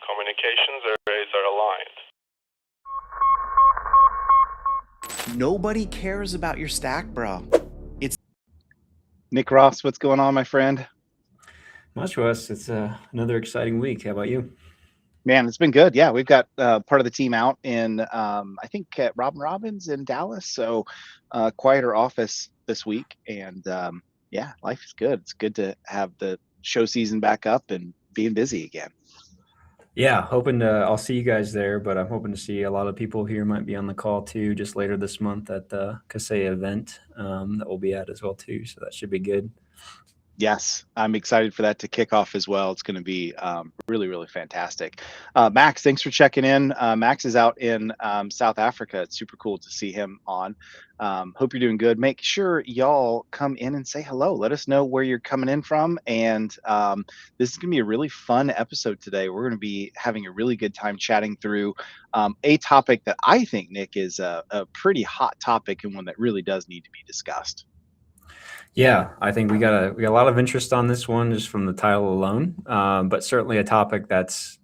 Communications arrays are aligned. Nobody cares about your stack, bro. It's Nick Ross, what's going on, my friend? Much, Wes. It's another exciting week. How about you? Man, it's been good. Yeah, we've got part of the team out in, I think, at Robin Robbins in Dallas. So quieter office this week. And yeah, life is good. It's good to have the show season back up and being busy again. Yeah, hoping to. I'll see you guys there, but I'm hoping to see a lot of people here might be on the call too, just later this month at the Kaseya event that we'll be at as well too. So that should be good. Yes, I'm excited for that to kick off as well. It's going to be really, really fantastic. Max, thanks for checking in. Max is out in South Africa. It's super cool to see him on. Hope you're doing good. Make sure y'all come in and say hello. Let us know where you're coming in from. And this is going to be a really fun episode today. We're going to be having a really good time chatting through a topic that I think, Nick, is a pretty hot topic and one that really does need to be discussed. Yeah, I think we got a lot of interest on this one just from the title alone, but certainly a topic that's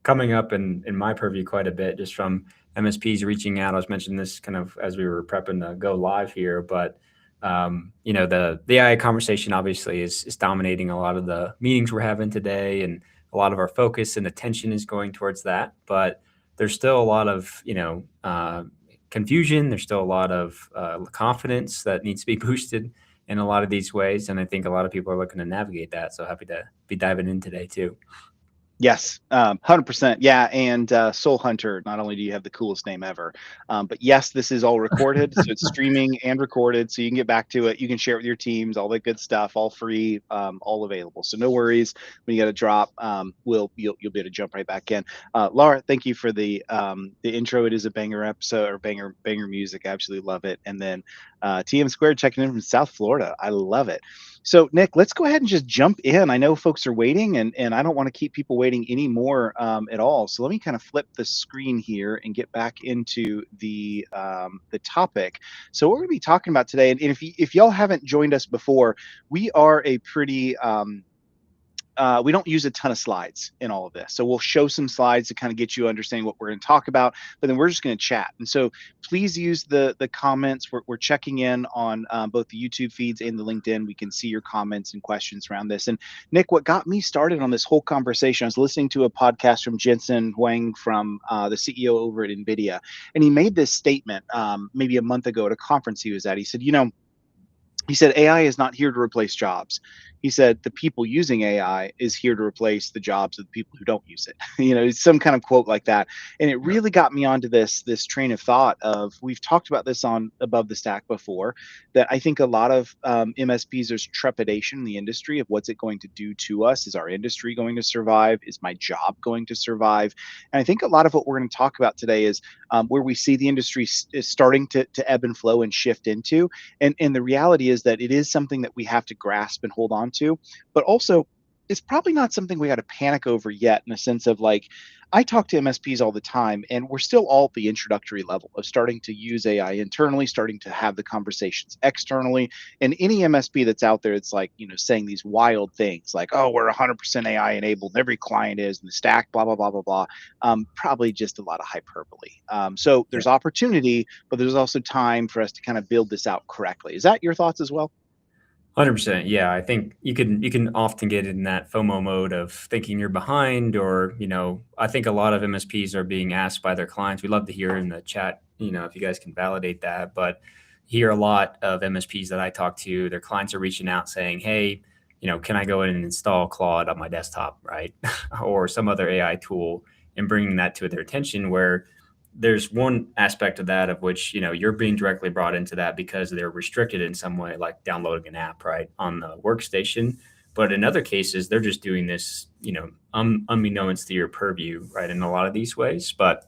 coming up in my purview quite a bit, just from MSPs reaching out. I was mentioning this kind of as we were prepping to go live here, but the AI conversation obviously is dominating a lot of the meetings we're having today, and a lot of our focus and attention is going towards that. But there's still a lot of confusion. There's still a lot of confidence that needs to be boosted in a lot of these ways. And I think a lot of people are looking to navigate that. So happy to be diving in today too. Yes, 100%. Yeah. And Soul Hunter, not only do you have the coolest name ever, but yes, this is all recorded. So it's streaming and recorded. So you can get back to it. You can share it with your teams, all that good stuff, all free, all available. So no worries when you got to drop. You'll be able to jump right back in. Laura, thank you for the intro. It is a banger episode, or banger music. I absolutely love it. And then TM Squared checking in from South Florida. I love it. So Nick, let's go ahead and just jump in. I know folks are waiting, and I don't want to keep people waiting anymore at all. So let me kind of flip the screen here and get back into the topic. So what we're going to be talking about today, and if y'all haven't joined us before, we are a pretty we don't use a ton of slides in all of this. So we'll show some slides to kind of get you understanding what we're going to talk about, but then we're just going to chat. And so please use the comments. We're checking in on both the YouTube feeds and the LinkedIn. We can see your comments and questions around this. And Nick, what got me started on this whole conversation, I was listening to a podcast from Jensen Huang from the CEO over at NVIDIA. And he made this statement maybe a month ago at a conference he was at. He said, AI is not here to replace jobs. He said the people using AI is here to replace the jobs of the people who don't use it. It's some kind of quote like that. And it really got me onto this train of thought of, we've talked about this on Above the Stack before, that I think a lot of MSPs, there's trepidation in the industry of what's it going to do to us? Is our industry going to survive? Is my job going to survive? And I think a lot of what we're going to talk about today is where we see the industry is starting to ebb and flow and shift into. And the reality is that it is something that we have to grasp and hold on to, but also it's probably not something we got to panic over yet, in a sense of, like, I talk to MSPs all the time, and we're still all at the introductory level of starting to use AI internally, starting to have the conversations externally. And any MSP that's out there, it's like, saying these wild things like, oh, we're 100% AI enabled, and every client is, and the stack, blah, blah, blah, blah, blah. Probably just a lot of hyperbole. So there's opportunity, but there's also time for us to kind of build this out correctly. Is that your thoughts as well? 100%. Yeah, I think you can often get in that FOMO mode of thinking you're behind, or I think a lot of MSPs are being asked by their clients. We'd love to hear in the chat, if you guys can validate that. But hear a lot of MSPs that I talk to, their clients are reaching out saying, hey, can I go in and install Claude on my desktop, right? Or some other AI tool, and bringing that to their attention, where there's one aspect of that of which, you're being directly brought into that because they're restricted in some way, like downloading an app, right, on the workstation. But in other cases, they're just doing this, unbeknownst to your purview, right, in a lot of these ways. But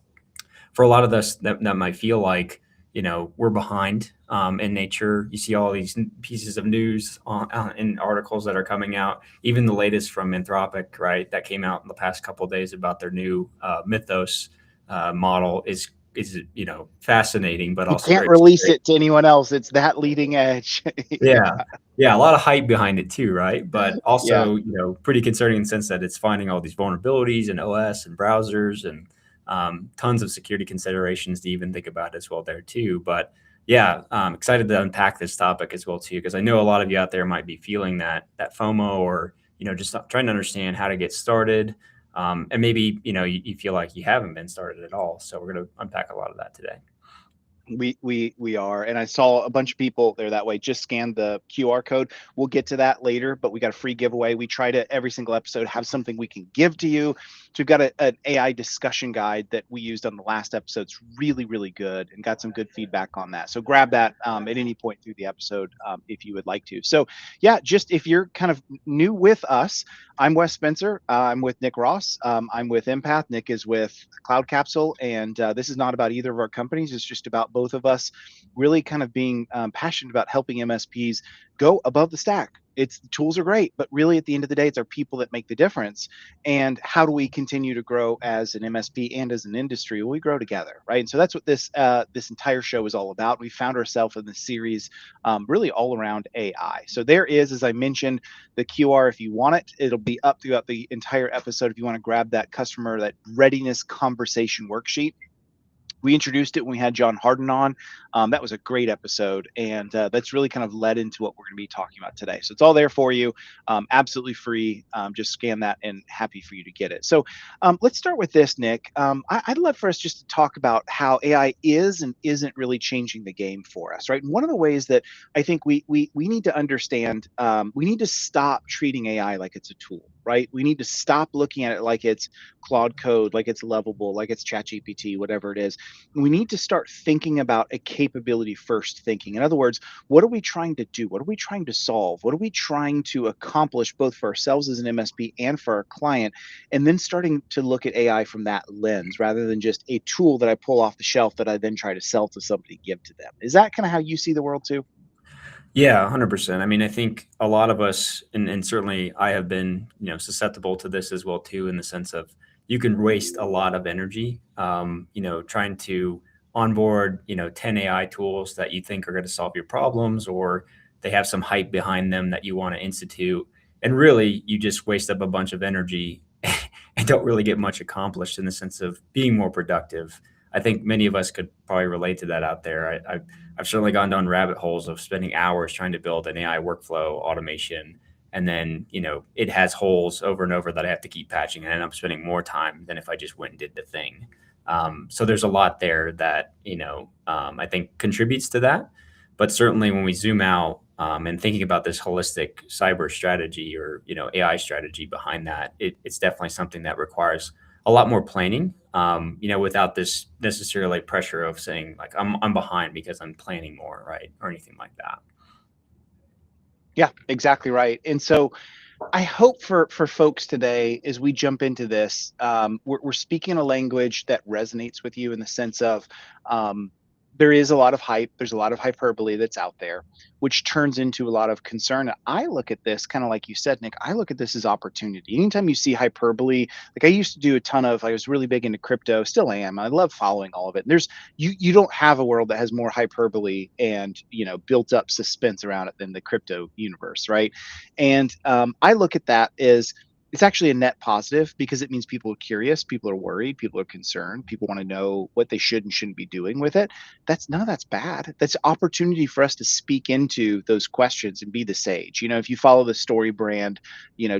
for a lot of us that might feel like, we're behind in nature. You see all these pieces of news in articles that are coming out, even the latest from Anthropic, right, that came out in the past couple of days about their new Mythos model is is, fascinating, but You also can't very release scary. it to anyone else. It's that leading edge. Yeah. Yeah, a lot of hype behind it too, right? But Yeah. also, pretty concerning in the sense that it's finding all these vulnerabilities in OS and browsers, and tons of security considerations to even think about as well there too. But yeah, excited to unpack this topic as well too, because I know a lot of you out there might be feeling that FOMO, or just trying to understand how to get started, and maybe you feel like you haven't been started at all. So we're going to unpack a lot of that today. We are, and I saw a bunch of people there that way. Just scan the QR code. We'll get to that later, but we got a free giveaway. We try to every single episode have something we can give to you. So we've got an AI discussion guide that we used on the last episode. It's really, really good, and got some good feedback on that. So grab that at any point through the episode if you would like to. So yeah, just if you're kind of new with us, I'm Wes Spencer. I'm with Nick Ross. I'm with Empath. Nick is with Cloud Capsule, and this is not about either of our companies. It's just about both of us really kind of being passionate about helping MSPs go above the stack. It's the tools are great, but really at the end of the day, it's our people that make the difference. And how do we continue to grow as an MSP and as an industry? Well, we grow together, right? And so that's what this entire show is all about. We found ourselves in this series really all around AI. So there is, as I mentioned, the QR. If you want it, it'll be up throughout the entire episode. If you want to grab that readiness conversation worksheet. We introduced it when we had John Harden on. That was a great episode, and that's really kind of led into what we're going to be talking about today. So it's all there for you, absolutely free. Just scan that, and happy for you to get it. So let's start with this, Nick. I'd love for us just to talk about how AI is and isn't really changing the game for us, right? And one of the ways that I think we need to understand, we need to stop treating AI like it's a tool, right? We need to stop looking at it like it's Claude Code, like it's Lovable, like it's ChatGPT, whatever it is. We need to start thinking about a capability first thinking. In other words, what are we trying to do? What are we trying to solve? What are we trying to accomplish both for ourselves as an MSP and for our client? And then starting to look at AI from that lens rather than just a tool that I pull off the shelf that I then try to sell to somebody, give to them. Is that kind of how you see the world too? Yeah, 100%. I mean, I think a lot of us, and certainly I have been, susceptible to this as well too, in the sense of you can waste a lot of energy, trying to onboard, 10 AI tools that you think are going to solve your problems, or they have some hype behind them that you want to institute. And really, you just waste up a bunch of energy and don't really get much accomplished in the sense of being more productive. I think many of us could probably relate to that out there. I've certainly gone down rabbit holes of spending hours trying to build an AI workflow automation. And then, it has holes over and over that I have to keep patching, and I end up spending more time than if I just went and did the thing. So there's a lot there that, I think contributes to that. But certainly when we zoom out and thinking about this holistic cyber strategy, or, AI strategy behind that, it's definitely something that requires a lot more planning, without this necessarily pressure of saying like I'm behind because I'm planning more, right, or anything like that. Yeah, exactly right. And so I hope for folks today, as we jump into this, we're speaking a language that resonates with you in the sense of there is a lot of hype. There's a lot of hyperbole that's out there, which turns into a lot of concern. I look at this kind of like you said, Nick. I look at this as opportunity. Anytime you see hyperbole, like I used to do a ton of. I was really big into crypto, still am. I love following all of it. And there's you don't have a world that has more hyperbole and built up suspense around it than the crypto universe, right? And I look at that as it's actually a net positive because it means people are curious, people are worried, people are concerned, people want to know what they should and shouldn't be doing with it. That's none of that's bad. That's opportunity for us to speak into those questions and be the sage. If you follow the story brand,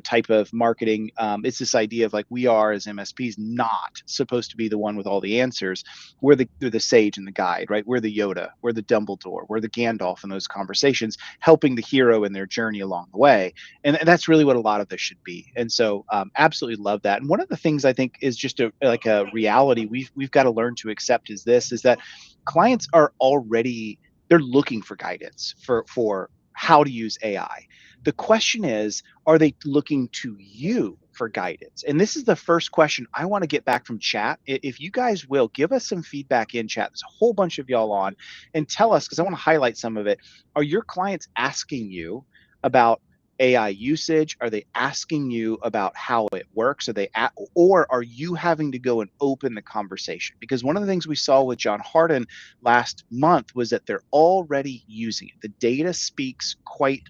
type of marketing, it's this idea of like we are as MSPs not supposed to be the one with all the answers. We're the sage and the guide, right? We're the Yoda, we're the Dumbledore, we're the Gandalf in those conversations, helping the hero in their journey along the way. And that's really what a lot of this should be. And so absolutely love that. And one of the things I think is just like a reality we've got to learn to accept is that clients are already they're looking for guidance for how to use AI. The question is, are they looking to you for guidance? And this is the first question I want to get back from chat. If you guys will give us some feedback in chat, there's a whole bunch of y'all on, and tell us, because I want to highlight some of it. Are your clients asking you about AI usage? Are they asking you about how it works? Or are you having to go and open the conversation? Because one of the things we saw with John Harden last month was that they're already using it. The data speaks quite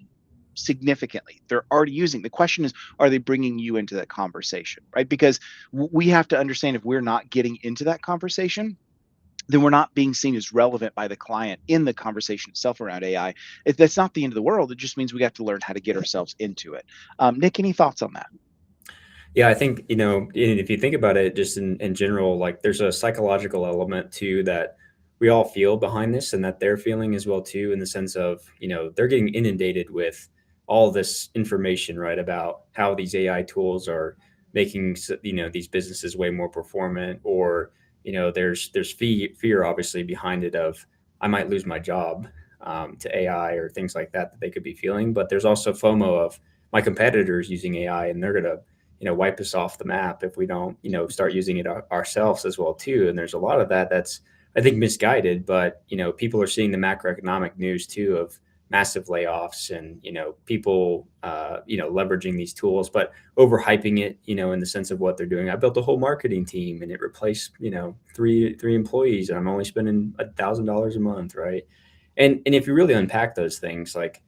significantly. They're already using. The question is, are they bringing you into that conversation, right? Because we have to understand, if we're not getting into that conversation, then we're not being seen as relevant by the client in the conversation itself around AI. If that's not the end of the world, it just means we got to learn how to get ourselves into it. Nick, any thoughts on that? Yeah, I think, if you think about it just in general, like there's a psychological element too that we all feel behind this and that they're feeling as well too, in the sense of, they're getting inundated with all this information, right, about how these AI tools are making, these businesses way more performant, or, there's fear obviously behind it of, I might lose my job to AI or things like that that they could be feeling. But there's also FOMO of my competitors using AI and they're going to wipe us off the map if we don't, start using it ourselves as well too. And there's a lot of that's, I think, misguided, but, people are seeing the macroeconomic news too of massive layoffs and, people, leveraging these tools, but overhyping it, in the sense of what they're doing. I built a whole marketing team and it replaced, three employees, and I'm only spending $1,000 a month. Right. And if you really unpack those things, like,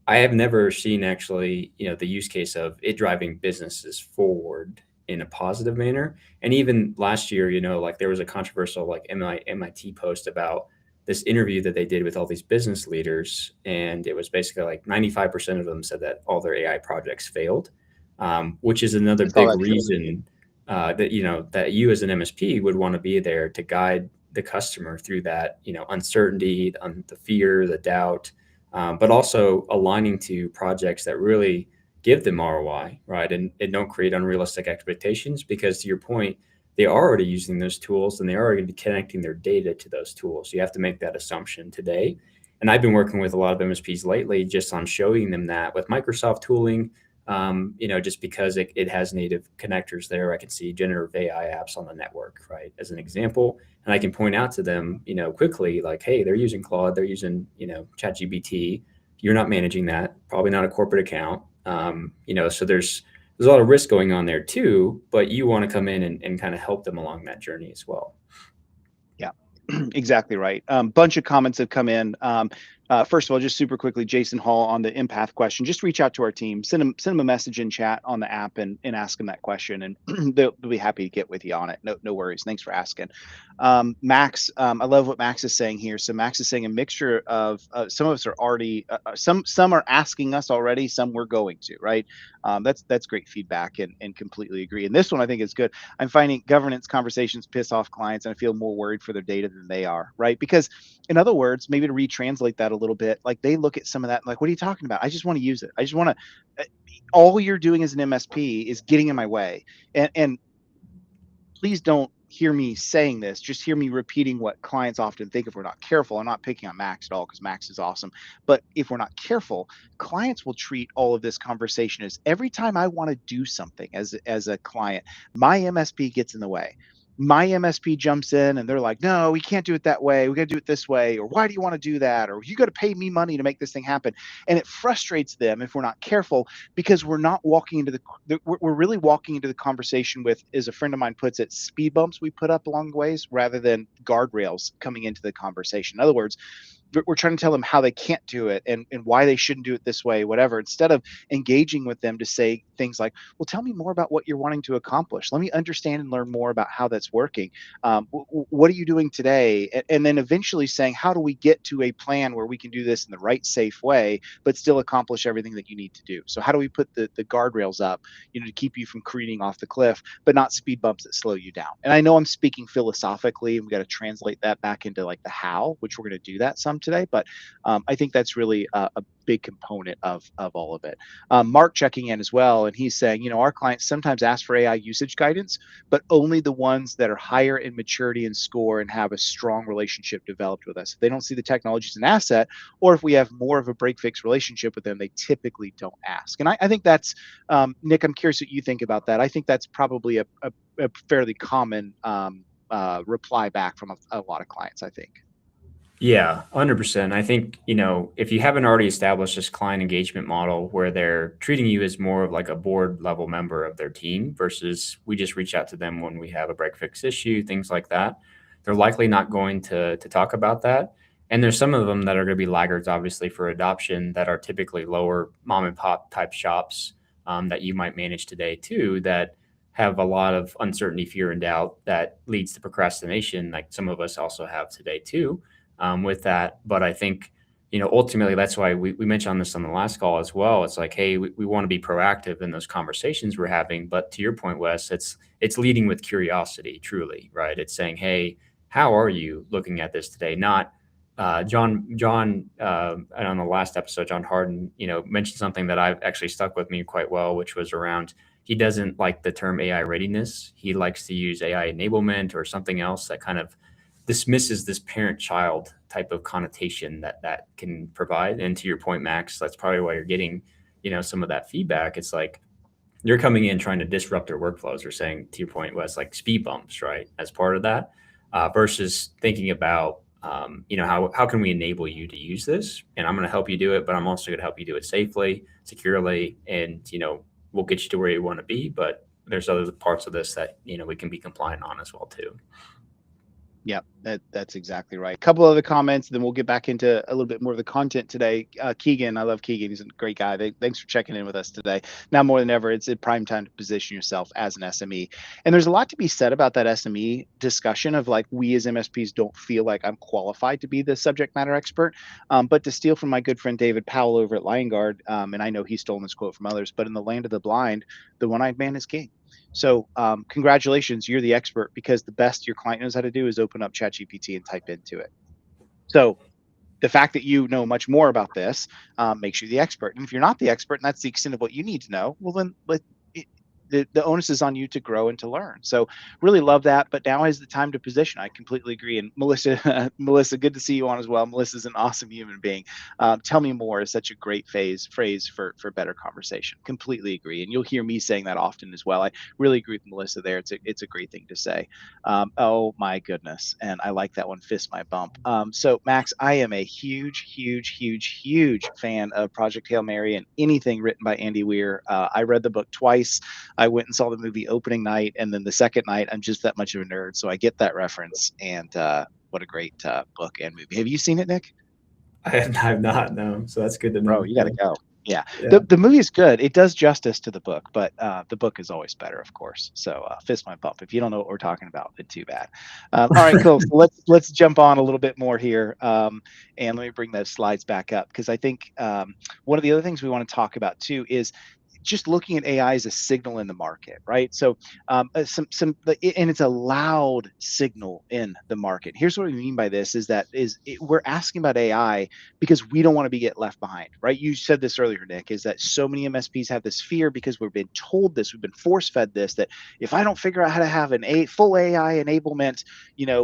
I have never seen actually, the use case of it driving businesses forward in a positive manner. And even last year, like there was a controversial like MIT post about this interview that they did with all these business leaders, and it was basically like 95% of them said that all their AI projects failed, which is another big reason that that you as an MSP would want to be there to guide the customer through that uncertainty, the fear, the doubt, but also aligning to projects that really give them ROI, right? And don't create unrealistic expectations, because to your point, they are already using those tools and they are already connecting their data to those tools. So you have to make that assumption today. And I've been working with a lot of MSPs lately just on showing them that with Microsoft tooling, just because it has native connectors there. I can see generative AI apps on the network, right, as an example. And I can point out to them, quickly, like, hey, they're using Claude, they're using, ChatGPT. You're not managing that, probably not a corporate account. So there's a lot of risk going on there too, but you want to come in and kind of help them along that journey as well. Yeah, exactly right. Bunch of comments have come in. First of all, just super quickly, Jason Hall on the empath question, just reach out to our team, send them a message in chat on the app and ask them that question, and they'll be happy to get with you on it. No worries. Thanks for asking. Max, I love what Max is saying here. So Max is saying a mixture of some of us are already, some are asking us already, some we're going to, right? That's great feedback, and completely agree. And this one I think is good. I'm finding governance conversations piss off clients, and I feel more worried for their data than they are, right? Because in other words, maybe to retranslate that a little bit, like they look at some of that like, what are you talking about? I just want to use it. I just want to, all you're doing as an MSP is getting in my way. And please don't hear me saying this, just hear me repeating what clients often think if we're not careful. I'm not picking on Max at all, because Max is awesome. But if we're not careful, clients will treat all of this conversation as every time I want to do something as a client, my MSP gets in the way. My MSP jumps in and they're like, no, we can't do it that way. We got to do it this way. Or why do you want to do that? Or you got to pay me money to make this thing happen. And it frustrates them if we're not careful, because we're not walking into we're really walking into the conversation with, as a friend of mine puts it, speed bumps we put up along the ways rather than guardrails coming into the conversation. In other words, we're trying to tell them how they can't do it and why they shouldn't do it this way, whatever, instead of engaging with them to say things like, well, tell me more about what you're wanting to accomplish. Let me understand and learn more about how that's working. What are you doing today? And then eventually saying, how do we get to a plan where we can do this in the right, safe way, but still accomplish everything that you need to do? So how do we put the guardrails up, to keep you from careening off the cliff, but not speed bumps that slow you down? And I know I'm speaking philosophically, and we got to translate that back into like the how, which we're going to do that some today, but I think that's really a big component of all of it. Mark checking in as well, and he's saying, our clients sometimes ask for AI usage guidance, but only the ones that are higher in maturity and score and have a strong relationship developed with us. If they don't see the technology as an asset, or if we have more of a break-fix relationship with them, they typically don't ask. And I think that's, Nick, I'm curious what you think about that. I think that's probably a fairly common reply back from a lot of clients, I think. Yeah, 100%. I think, if you haven't already established this client engagement model where they're treating you as more of like a board level member of their team versus we just reach out to them when we have a break fix issue, things like that, they're likely not going to talk about that. And there's some of them that are going to be laggards, obviously, for adoption that are typically lower mom and pop type shops that you might manage today too, that have a lot of uncertainty, fear, and doubt that leads to procrastination, like some of us also have today too with that. But I think, ultimately that's why we mentioned on this on the last call as well. It's like, hey, we want to be proactive in those conversations we're having. But to your point, Wes, it's leading with curiosity, truly, right? It's saying, hey, how are you looking at this today? Not John, and on the last episode, John Harden, mentioned something that I've actually stuck with me quite well, which was around he doesn't like the term AI readiness. He likes to use AI enablement or something else that kind of dismisses this parent-child type of connotation that can provide. And to your point, Max, that's probably why you're getting, some of that feedback. It's like you're coming in trying to disrupt their workflows or saying, to your point, Wes, like speed bumps, right? As part of that, versus thinking about, how can we enable you to use this? And I'm going to help you do it, but I'm also going to help you do it safely, securely, and, we'll get you to where you want to be. But there's other parts of this that, we can be compliant on as well, too. Yeah, that's exactly right. A couple other comments, then we'll get back into a little bit more of the content today. Keegan, I love Keegan. He's a great guy. Thanks for checking in with us today. Now more than ever, it's a prime time to position yourself as an SME. And there's a lot to be said about that SME discussion of like, we as MSPs don't feel like I'm qualified to be the subject matter expert. But to steal from my good friend David Powell over at Lion Guard, and I know he's stolen this quote from others, but in the land of the blind, the one-eyed man is king. So congratulations, you're the expert, because the best your client knows how to do is open up ChatGPT and type into it. So the fact that you know much more about this makes you the expert. And if you're not the expert and that's the extent of what you need to know, well, then the onus is on you to grow and to learn. So really love that. But now is the time to position. I completely agree. And Melissa, Melissa, good to see you on as well. Melissa's an awesome human being. Tell me more is such a great phrase for better conversation. Completely agree. And you'll hear me saying that often as well. I really agree with Melissa there. It's a great thing to say. Oh my goodness. And I like that one, fist my bump. So Max, I am a huge fan of Project Hail Mary and anything written by Andy Weir. I read the book twice. I went and saw the movie opening night, and then the second night, I'm just that much of a nerd, so I get that reference. And what a great book and movie. Have you seen it, Nick? I have not, no. So that's good to know. Bro, you got to go. Yeah. Yeah. The movie is good. It does justice to the book, but the book is always better, of course. So fist my bump. If you don't know what we're talking about, then too bad. All right, cool. So let's jump on a little bit more here, and let me bring those slides back up, because I think one of the other things we want to talk about too is just looking at AI as a signal in the market, right? So and it's a loud signal in the market. Here's what we mean by this is that we're asking about AI because we don't want to be get left behind, right? You said this earlier, Nick, is that so many MSPs have this fear because we've been told this, we've been force fed this, that if I don't figure out how to have a full AI enablement,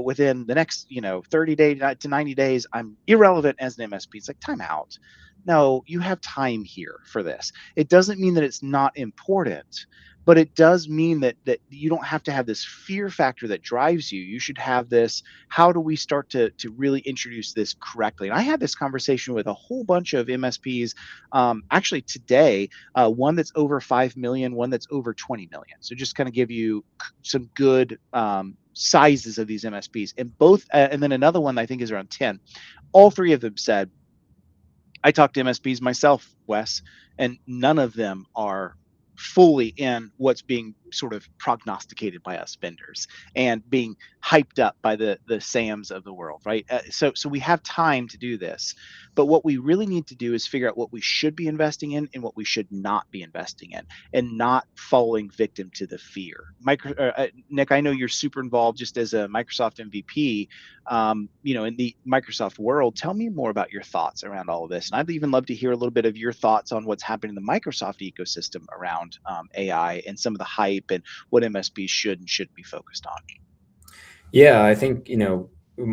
within the next, 30 days to 90 days, I'm irrelevant as an MSP. It's like, time out. No, you have time here for this. It doesn't mean that it's not important, but it does mean that you don't have to have this fear factor that drives you. You should have this, how do we start to really introduce this correctly? And I had this conversation with a whole bunch of MSPs actually today, one that's over 5 million, one that's over 20 million. So just kind of give you some good sizes of these MSPs, and both, and then another one I think is around 10. All three of them said, I talk to MSPs myself, Wes, and none of them are fully in what's being sort of prognosticated by us vendors and being hyped up by the SAMs of the world, right? So we have time to do this, but what we really need to do is figure out what we should be investing in and what we should not be investing in, and not falling victim to the fear. Nick, I know you're super involved just as a Microsoft MVP, in the Microsoft world. Tell me more about your thoughts around all of this, and I'd even love to hear a little bit of your thoughts on what's happening in the Microsoft ecosystem around AI and some of the hype and what MSPs should and shouldn't be focused on. Yeah, I think,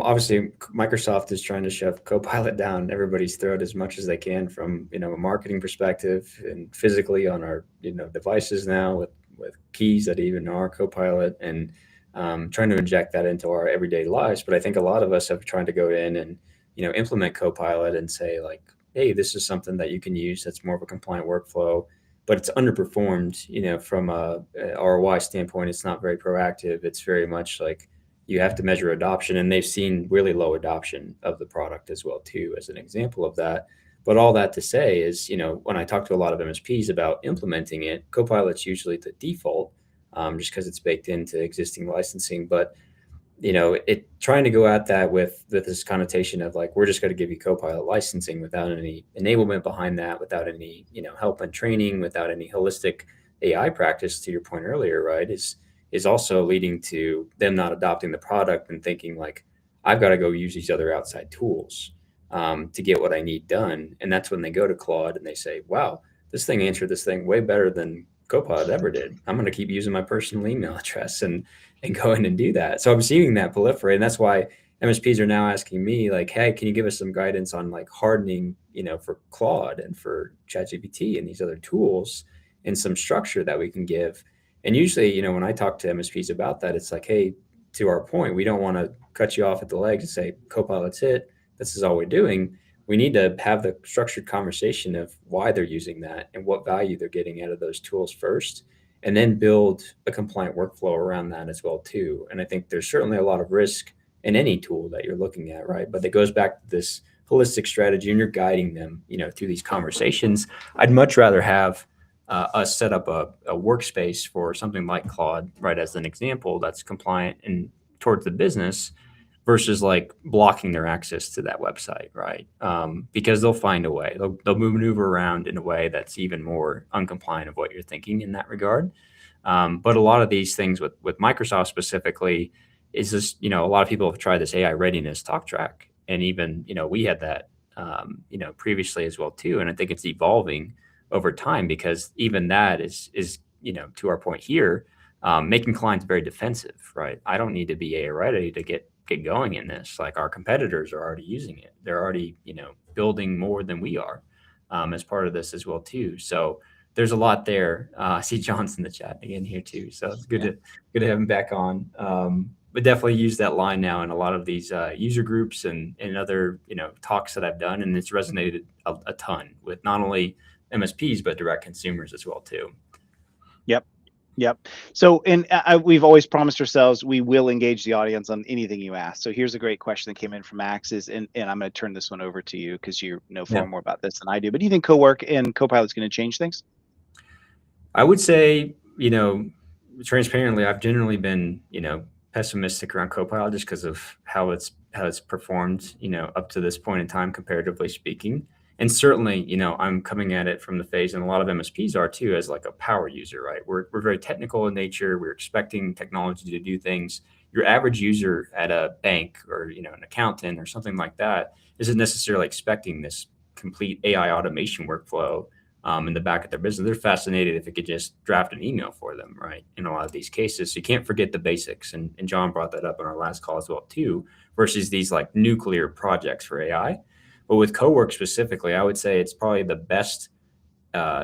obviously Microsoft is trying to shove Copilot down everybody's throat as much as they can from, a marketing perspective, and physically on our, devices now with keys that even are Copilot, and trying to inject that into our everyday lives. But I think a lot of us have tried to go in and implement Copilot and say like, hey, this is something that you can use that's more of a compliant workflow, but it's underperformed, from a ROI standpoint. It's not very proactive. It's very much like you have to measure adoption, and they've seen really low adoption of the product as well too, as an example of that. But all that to say is, when I talk to a lot of MSPs about implementing it, Copilot's usually the default, just because it's baked into existing licensing. But it trying to go at that with this connotation of like, we're just going to give you Copilot licensing without any enablement behind that, without any, help and training, without any holistic AI practice, to your point earlier, right, is also leading to them not adopting the product and thinking like, I've got to go use these other outside tools to get what I need done. And that's when they go to Claude and they say, wow, this thing answered this thing way better than Copilot ever did. I'm going to keep using my personal email address and go in and do that. So I'm seeing that proliferate. And that's why MSPs are now asking me like, hey, can you give us some guidance on like hardening, for Claude and for ChatGPT and these other tools, and some structure that we can give. And usually, when I talk to MSPs about that, it's like, hey, to our point, we don't want to cut you off at the legs and say, Copilot's it. This is all we're doing. We need to have the structured conversation of why they're using that and what value they're getting out of those tools first, and then build a compliant workflow around that as well too. And I think there's certainly a lot of risk in any tool that you're looking at, right? But it goes back to this holistic strategy, and you're guiding them, through these conversations. I'd much rather have us set up a workspace for something like Claude, right, as an example, that's compliant and towards the business, versus like blocking their access to that website, right? Because they'll find a way. They'll maneuver around in a way that's even more uncompliant of what you're thinking in that regard. But a lot of these things with Microsoft specifically is this, a lot of people have tried this AI readiness talk track. And even, we had that, previously as well too. And I think it's evolving over time, because even that is, to our point here, making clients very defensive, right? I don't need to be AI ready to get going in this. Like, our competitors are already using it. They're already, building more than we are as part of this as well too. So there's a lot there. I see John's in the chat again here too. So it's good to have him back on. But definitely use that line now in a lot of these user groups and other, talks that I've done. And it's resonated a ton with not only MSPs, but direct consumers as well too. Yep. So, and we've always promised ourselves we will engage the audience on anything you ask. So here's a great question that came in from Max, and I'm going to turn this one over to you because you know far more about this than I do. But do you think co-work and Copilot's going to change things? I would say, transparently, I've generally been, pessimistic around Copilot just because of how it's performed, up to this point in time, comparatively speaking. And certainly, I'm coming at it from the phase, and a lot of MSPs are too, as like a power user, right? We're very technical in nature. We're expecting technology to do things. Your average user at a bank or, an accountant or something like that isn't necessarily expecting this complete AI automation workflow in the back of their business. They're fascinated if it could just draft an email for them, right? In a lot of these cases. So you can't forget the basics. And John brought that up in our last call as well too, versus these like nuclear projects for AI. But with co-work specifically, I would say it's probably the best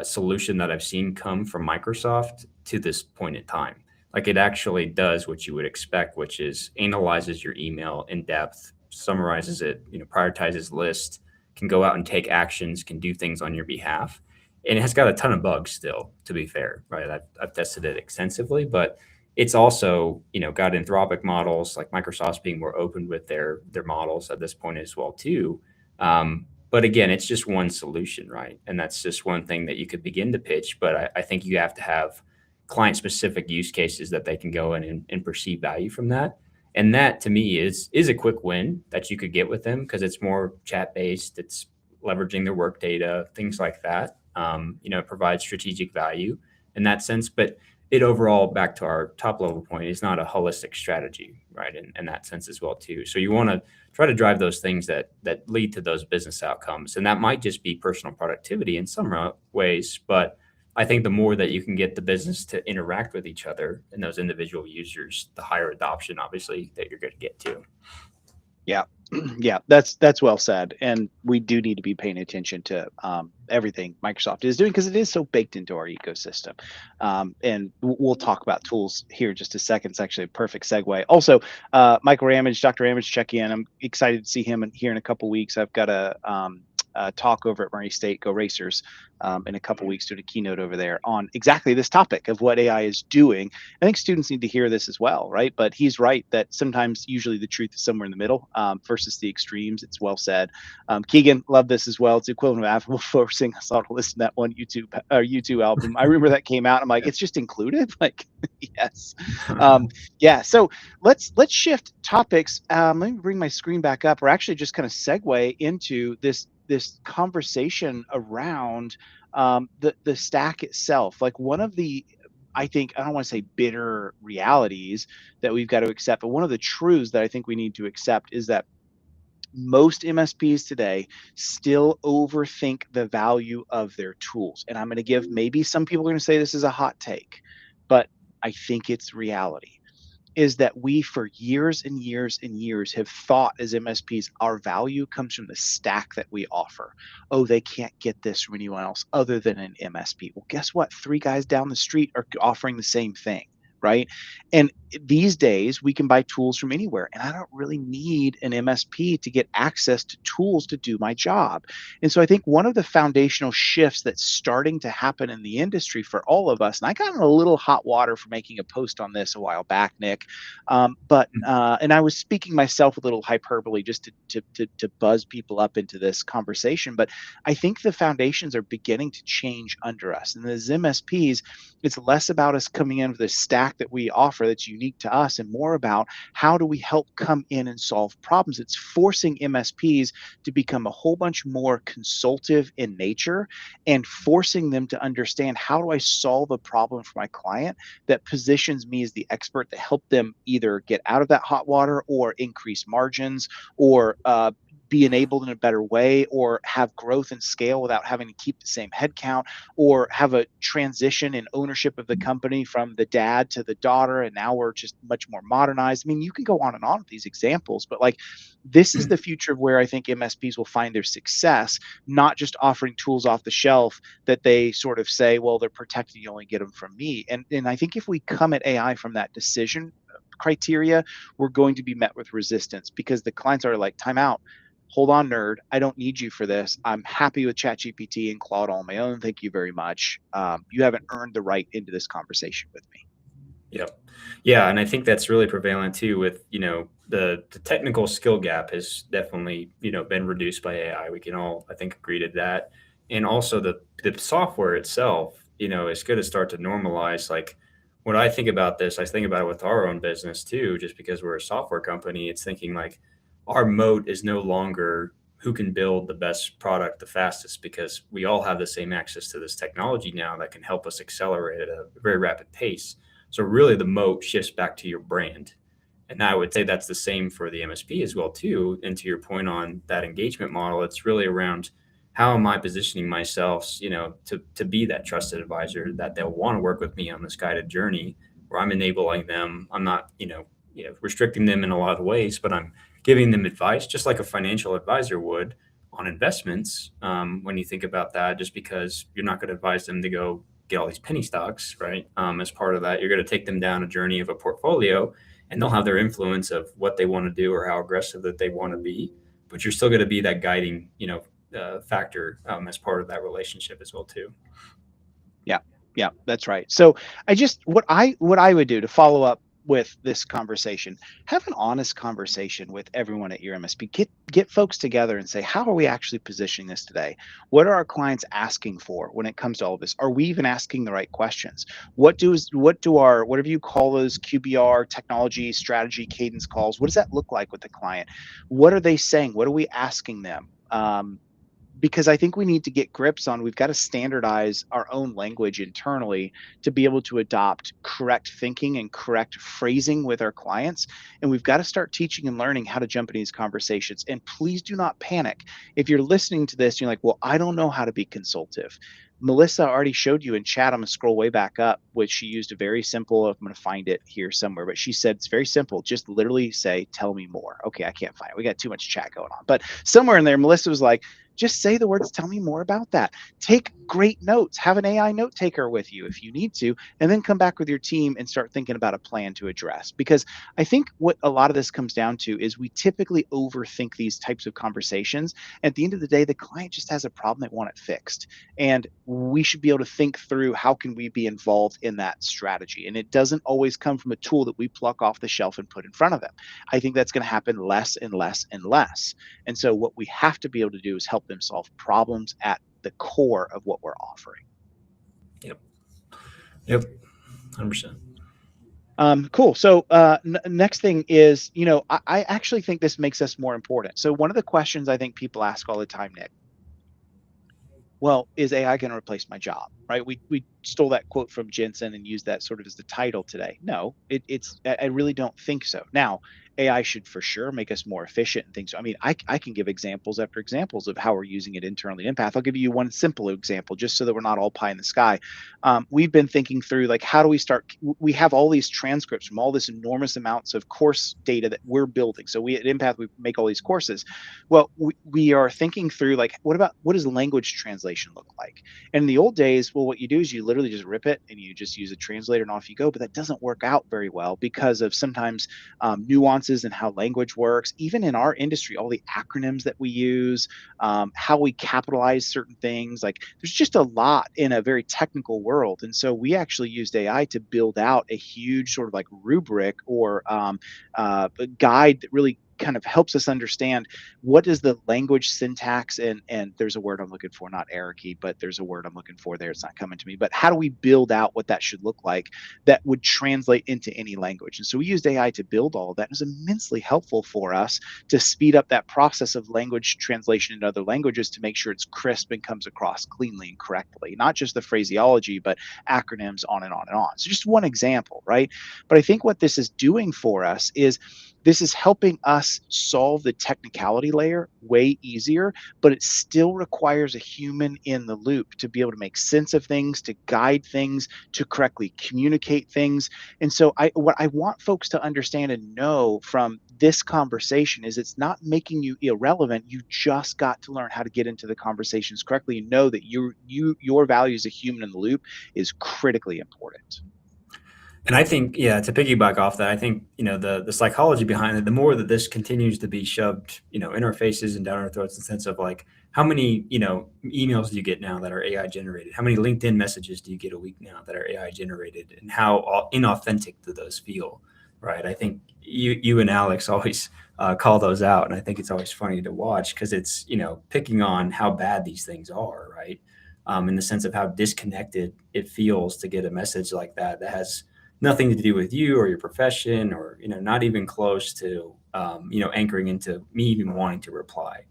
solution that I've seen come from Microsoft to this point in time. Like, it actually does what you would expect, which is analyzes your email in depth, summarizes it, prioritizes lists, can go out and take actions, can do things on your behalf. And it has got a ton of bugs still, to be fair, right? I've tested it extensively, but it's also, got Anthropic models, like Microsoft's being more open with their models at this point as well too. But again, it's just one solution, right? And that's just one thing that you could begin to pitch. But I think you have to have client-specific use cases that they can go in and perceive value from that. And that, to me, is a quick win that you could get with them, because it's more chat-based. It's leveraging their work data, things like that. It provides strategic value in that sense. But it overall, back to our top level point, is not a holistic strategy, right? In that sense as well too. So you want to try to drive those things that lead to those business outcomes. And that might just be personal productivity in some ways, but I think the more that you can get the business to interact with each other and those individual users, the higher adoption, obviously, that you're going to get to. Yeah. Yeah, that's well said. And we do need to be paying attention to everything Microsoft is doing because it is so baked into our ecosystem. And we'll talk about tools here in just a second. It's actually a perfect segue. Also, Michael Ramage, Dr. Ramage, check in. I'm excited to see him here in a couple weeks. I've got a talk over at Murray State Go Racers in a couple weeks, doing a keynote over there on exactly this topic of what AI is doing. I think students need to hear this as well, right? But he's right that sometimes, usually, the truth is somewhere in the middle versus the extremes. It's well said. Keegan, love this as well. It's the equivalent of affable forcing us all to listen to that one YouTube album. I remember that came out. I'm like, it's just included. Like, yes, yeah. So let's shift topics. Let me bring my screen back up, or actually just kind of segue into this conversation around the stack itself. Like, one of the, I think, I don't want to say bitter realities that we've got to accept, but one of the truths that I think we need to accept is that most MSPs today still overthink the value of their tools. And I'm going to give, maybe some people are going to say this is a hot take, but I think it's reality. Is that we, for years and years and years, have thought as MSPs our value comes from the stack that we offer. Oh, they can't get this from anyone else other than an MSP. Well, guess what? 3 guys down the street are offering the same thing, right? And these days we can buy tools from anywhere, and I don't really need an MSP to get access to tools to do my job. And so I think one of the foundational shifts that's starting to happen in the industry for all of us, and I got in a little hot water for making a post on this a while back, Nick, and I was speaking myself a little hyperbole just to buzz people up into this conversation, but I think the foundations are beginning to change under us. And as MSPs, it's less about us coming in with a stack that we offer that's unique to us, and more about how do we help come in and solve problems. It's forcing MSPs to become a whole bunch more consultative in nature, and forcing them to understand, how do I solve a problem for my client that positions me as the expert to help them either get out of that hot water, or increase margins, or be enabled in a better way, or have growth and scale without having to keep the same headcount, or have a transition in ownership of the company from the dad to the daughter, and now we're just much more modernized. I mean, you can go on and on with these examples, but like, this is the future of where I think MSPs will find their success, not just offering tools off the shelf that they sort of say, well, they're protected, you only get them from me. And I think if we come at AI from that decision criteria, we're going to be met with resistance, because the clients are like, time out. Hold on, nerd. I don't need you for this. I'm happy with ChatGPT and Claude all on my own. Thank you very much. You haven't earned the right into this conversation with me. Yep. Yeah, and I think that's really prevalent too. With the technical skill gap has definitely been reduced by AI. We can all, I think, agree to that. And also the software itself, is going to start to normalize. Like, when I think about this, I think about it with our own business too. Just because we're a software company, it's thinking like, our moat is no longer who can build the best product the fastest, because we all have the same access to this technology now that can help us accelerate at a very rapid pace. So really the moat shifts back to your brand. And I would say that's the same for the MSP as well too. And to your point on that engagement model, it's really around, how am I positioning myself, to be that trusted advisor that they'll want to work with me on this guided journey, where I'm enabling them. I'm not, restricting them in a lot of ways, but I'm giving them advice, just like a financial advisor would on investments. When you think about that, just because you're not going to advise them to go get all these penny stocks, right? As part of that, you're going to take them down a journey of a portfolio, and they'll have their influence of what they want to do or how aggressive that they want to be. But you're still going to be that guiding, factor as part of that relationship as well too. Yeah, that's right. So what I would do to follow up with this conversation, have an honest conversation with everyone at your MSP. Get folks together and say, how are we actually positioning this today? What are our clients asking for when it comes to all of this? Are we even asking the right questions? What do our, whatever you call those, QBR, technology, strategy, cadence calls, what does that look like with the client? What are they saying? What are we asking them? Because I think we need to get grips on, we've got to standardize our own language internally to be able to adopt correct thinking and correct phrasing with our clients. And we've got to start teaching and learning how to jump in these conversations. And please do not panic. If you're listening to this, you're like, well, I don't know how to be consultative. Melissa already showed you in chat. I'm gonna scroll way back up, which she used a very simple, I'm gonna find it here somewhere, but she said it's very simple. Just literally say, tell me more. Okay, I can't find it. We got too much chat going on. But somewhere in there, Melissa was like, just say the words, tell me more about that. Take great notes. Have an AI note taker with you if you need to, and then come back with your team and start thinking about a plan to address. Because I think what a lot of this comes down to is we typically overthink these types of conversations. At the end of the day, the client just has a problem, they want it fixed. And we should be able to think through how can we be involved in that strategy. And it doesn't always come from a tool that we pluck off the shelf and put in front of them. I think that's going to happen less and less and less. And so what we have to be able to do is help them solve problems at the core of what we're offering. Yep. 100%. Cool. So next thing is, I actually think this makes us more important. So one of the questions I think people ask all the time, Nick, well, is AI going to replace my job? Right? We stole that quote from Jensen and used that sort of as the title today. No, I really don't think so. Now, AI should for sure make us more efficient and things. I mean, I can give examples after examples of how we're using it internally in Empath. I'll give you one simple example just so that we're not all pie in the sky. We've been thinking through, like, how do we start? We have all these transcripts from all this enormous amounts of course data that we're building. So we at Empath, we make all these courses. Well, we are thinking through, like, what does language translation look like? And in the old days, well, what you do is you literally just rip it and you just use a translator and off you go. But that doesn't work out very well because of sometimes nuances and how language works. Even in our industry, all the acronyms that we use, how we capitalize certain things, like there's just a lot in a very technical world. And so we actually used AI to build out a huge sort of like rubric or a guide that really kind of helps us understand what is the language syntax and there's a word I'm looking for, not hierarchy, but there's a word I'm looking for there. It's not coming to me, but how do we build out what that should look like that would translate into any language? And so we used AI to build all of that. It was immensely helpful for us to speed up that process of language translation into other languages to make sure it's crisp and comes across cleanly and correctly, not just the phraseology, but acronyms on and on and on. So just one example, right? But I think what this is doing for us is this is helping us solve the technicality layer way easier, but it still requires a human in the loop to be able to make sense of things, to guide things, to correctly communicate things. And so what I want folks to understand and know from this conversation is it's not making you irrelevant. You just got to learn how to get into the conversations correctly and know that your value as a human in the loop is critically important. And I think, yeah, to piggyback off that, I think, the psychology behind it, the more that this continues to be shoved, in our faces and down our throats, in the sense of like, how many, emails do you get now that are AI generated? How many LinkedIn messages do you get a week now that are AI generated? And how inauthentic do those feel, right? I think you and Alex always call those out. And I think it's always funny to watch because it's, picking on how bad these things are, right? In the sense of how disconnected it feels to get a message like that has nothing to do with you or your profession, or not even close to anchoring into me even wanting to reply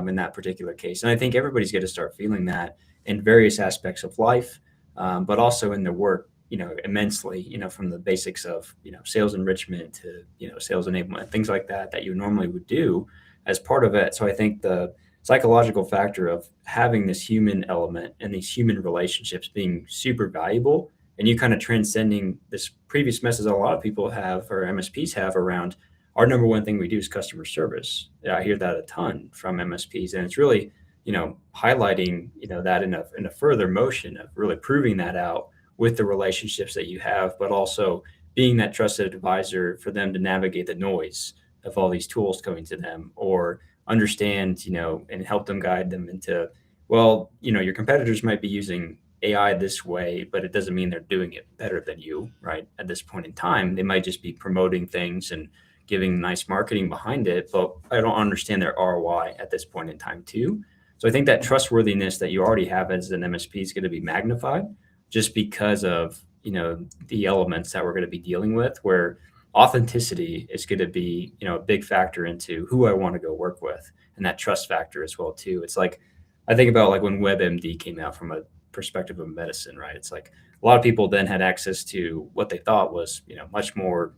in that particular case. And I think everybody's got to start feeling that in various aspects of life, but also in their work, immensely, from the basics of sales enrichment to sales enablement, things like that you normally would do as part of it. So I think the psychological factor of having this human element and these human relationships being super valuable, and you kind of transcending this previous message a lot of people have, or MSPs have, around our number one thing we do is customer service. Yeah, I hear that a ton from MSPs, and it's really, highlighting, that in a further motion of really proving that out with the relationships that you have, but also being that trusted advisor for them to navigate the noise of all these tools coming to them, or understand, and help them guide them into, well, your competitors might be using AI this way, but it doesn't mean they're doing it better than you, right? At this point in time, they might just be promoting things and giving nice marketing behind it, but I don't understand their ROI at this point in time too. So I think that trustworthiness that you already have as an MSP is going to be magnified just because of, the elements that we're going to be dealing with, where authenticity is going to be, a big factor into who I want to go work with, and that trust factor as well too. It's like, I think about like when WebMD came out from a perspective of medicine, right? It's like a lot of people then had access to what they thought was, much more,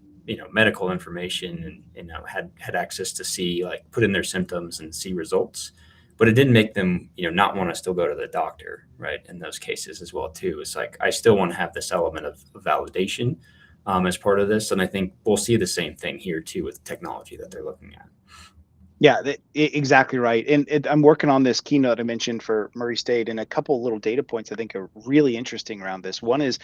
medical information, and, had access to see, like, put in their symptoms and see results. but it didn't make them, not want to still go to the doctor, right? In those cases as well too. It's like, I still want to have this element of validation as part of this. And I think we'll see the same thing here too with technology that they're looking at. Yeah, exactly right. And I'm working on this keynote I mentioned for Murray State, and a couple little data points I think are really interesting around this. One is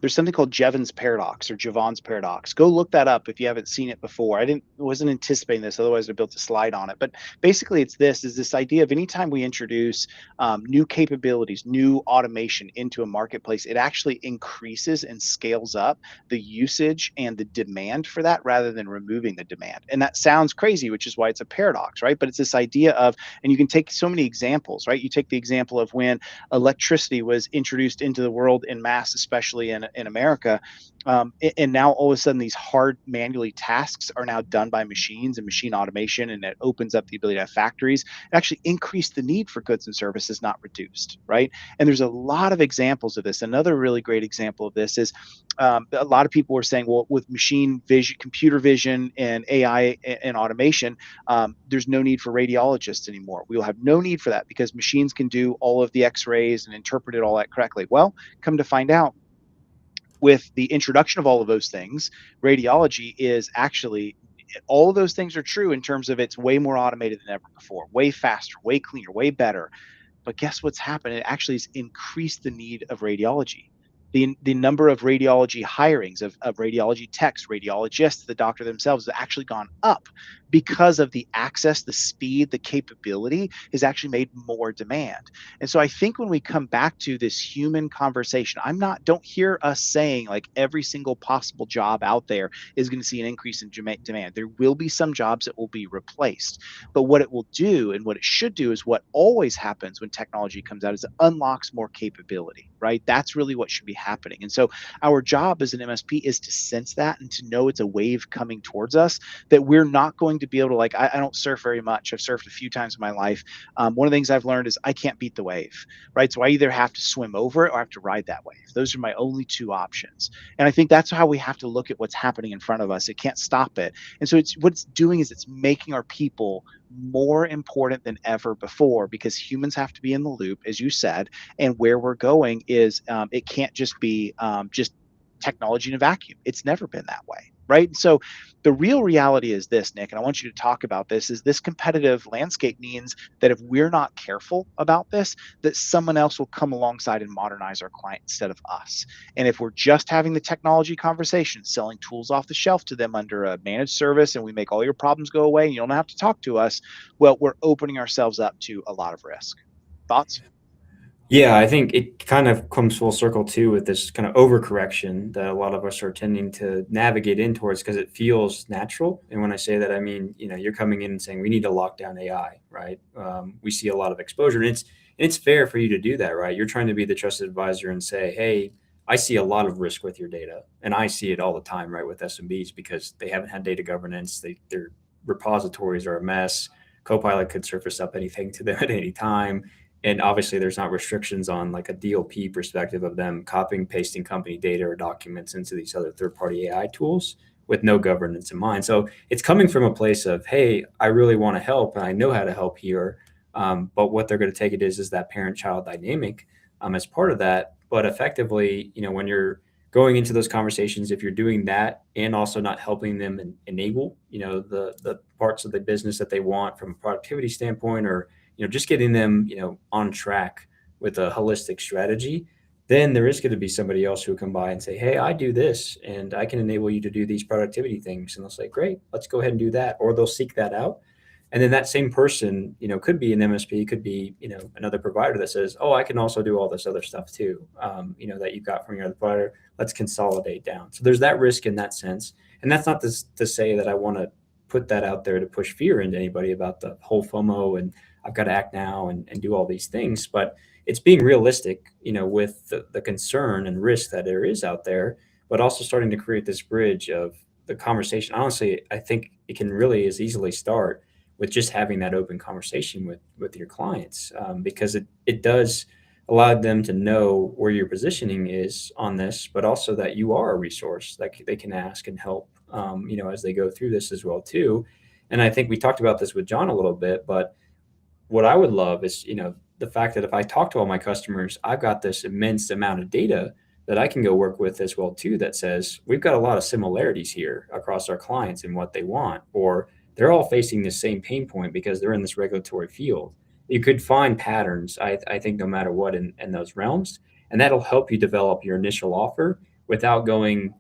there's something called Jevons paradox or Jevons paradox. Go look that up if you haven't seen it before. Wasn't anticipating this, otherwise I built a slide on it. But basically, it's this idea of anytime we introduce new capabilities, new automation into a marketplace, it actually increases and scales up the usage and the demand for that rather than removing the demand. And that sounds crazy, which is why it's a paradox, right? But it's this idea of, and you can take so many examples, right? You take the example of when electricity was introduced into the world in mass, especially in America. And now all of a sudden these hard manually tasks are now done by machines and machine automation, and it opens up the ability to have factories. It actually increased the need for goods and services, not reduced, right? And there's a lot of examples of this. Another really great example of this is a lot of people were saying, well, with machine vision, computer vision, and AI and automation, there's no need for radiologists anymore. We will have no need for that because machines can do all of the x-rays and interpret it all that correctly. Well, come to find out, with the introduction of all of those things, radiology is actually, all of those things are true in terms of it's way more automated than ever before, way faster, way cleaner, way better. But guess what's happened? It actually has increased the need of radiology. The number of radiology hirings of radiology techs, radiologists, the doctor themselves has actually gone up because of the access, the speed, the capability has actually made more demand. And so I think when we come back to this human conversation, don't hear us saying like every single possible job out there is going to see an increase in demand. There will be some jobs that will be replaced, but what it will do and what it should do is what always happens when technology comes out is it unlocks more capability, right? That's really what should be happening. And so our job as an MSP is to sense that and to know it's a wave coming towards us, that we're not going to be able to, like, I don't surf very much. I've surfed a few times in my life. One of the things I've learned is I can't beat the wave, right? So I either have to swim over it or I have to ride that wave. Those are my only two options. And I think that's how we have to look at what's happening in front of us. It can't stop it. And so what it's doing is it's making our people more important than ever before, because humans have to be in the loop, as you said, and where we're going is it can't just be just technology in a vacuum. It's never been that way, right? So the real reality is this, Nick, and I want you to talk about this, is this competitive landscape means that if we're not careful about this, that someone else will come alongside and modernize our client instead of us. And if we're just having the technology conversation, selling tools off the shelf to them under a managed service, and we make all your problems go away and you don't have to talk to us, well, we're opening ourselves up to a lot of risk. Thoughts? Yeah, I think it kind of comes full circle too with this kind of overcorrection that a lot of us are tending to navigate in towards because it feels natural. And when I say that, I mean, you're coming in and saying we need to lock down AI, right? We see a lot of exposure, and it's fair for you to do that, right? You're trying to be the trusted advisor and say, hey, I see a lot of risk with your data, and I see it all the time, right, with SMBs because they haven't had data governance. Their repositories are a mess. Copilot could surface up anything to them at any time. And obviously there's not restrictions on like a DLP perspective of them copying, pasting company data or documents into these other third-party AI tools with no governance in mind. So it's coming from a place of, hey, I really want to help and I know how to help here. But what they're going to take it is that parent-child dynamic as part of that. But effectively, when you're going into those conversations, if you're doing that and also not helping them enable, the parts of the business that they want from a productivity standpoint, or just getting them, on track with a holistic strategy, then there is going to be somebody else who come by and say, hey, I do this and I can enable you to do these productivity things. And they'll say, great, let's go ahead and do that. Or they'll seek that out. And then that same person, could be an MSP, could be, another provider that says, oh, I can also do all this other stuff too, that you've got from your other provider. Let's consolidate down. So there's that risk in that sense. And that's not to say that I want to put that out there to push fear into anybody about the whole FOMO and I've got to act now and do all these things. But it's being realistic, with the concern and risk that there is out there, but also starting to create this bridge of the conversation. Honestly, I think it can really as easily start with just having that open conversation with your clients, because it does allow them to know where your positioning is on this, but also that you are a resource that they can ask and help, as they go through this as well too. And I think we talked about this with John a little bit, but what I would love is, the fact that if I talk to all my customers, I've got this immense amount of data that I can go work with as well too, that says we've got a lot of similarities here across our clients and what they want, or they're all facing the same pain point because they're in this regulatory field. You could find patterns, I think, no matter what in those realms, and that'll help you develop your initial offer without going,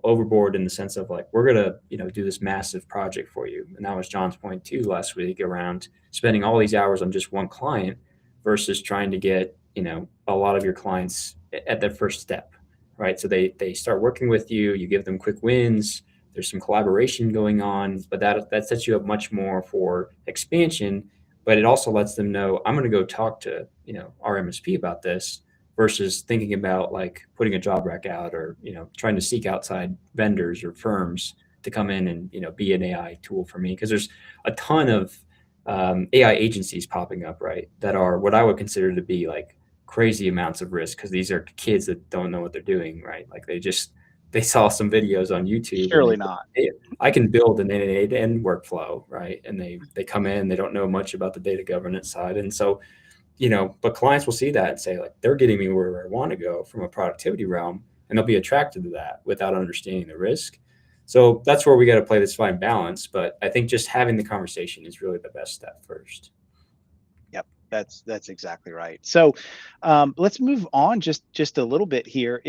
overboard in the sense of like, we're gonna, do this massive project for you. And that was John's point too last week around spending all these hours on just one client versus trying to get, a lot of your clients at their first step, right? So they start working with you, you give them quick wins, there's some collaboration going on, but that sets you up much more for expansion. But it also lets them know, I'm going to go talk to, our MSP about this, versus thinking about like putting a job rec out, or trying to seek outside vendors or firms to come in and be an AI tool for me, because there's a ton of AI agencies popping up, right, that are what I would consider to be like crazy amounts of risk, because these are kids that don't know what they're doing, right? Like they saw some videos on YouTube and Surely they not. hey, I can build an end-to-end workflow, right? And they come in, they don't know much about the data governance side, and so but clients will see that and say, like, they're getting me where I want to go from a productivity realm, and they'll be attracted to that without understanding the risk. So that's where we got to play this fine balance. But I think just having the conversation is really the best step first. Yep, that's exactly right. So let's move on just a little bit here.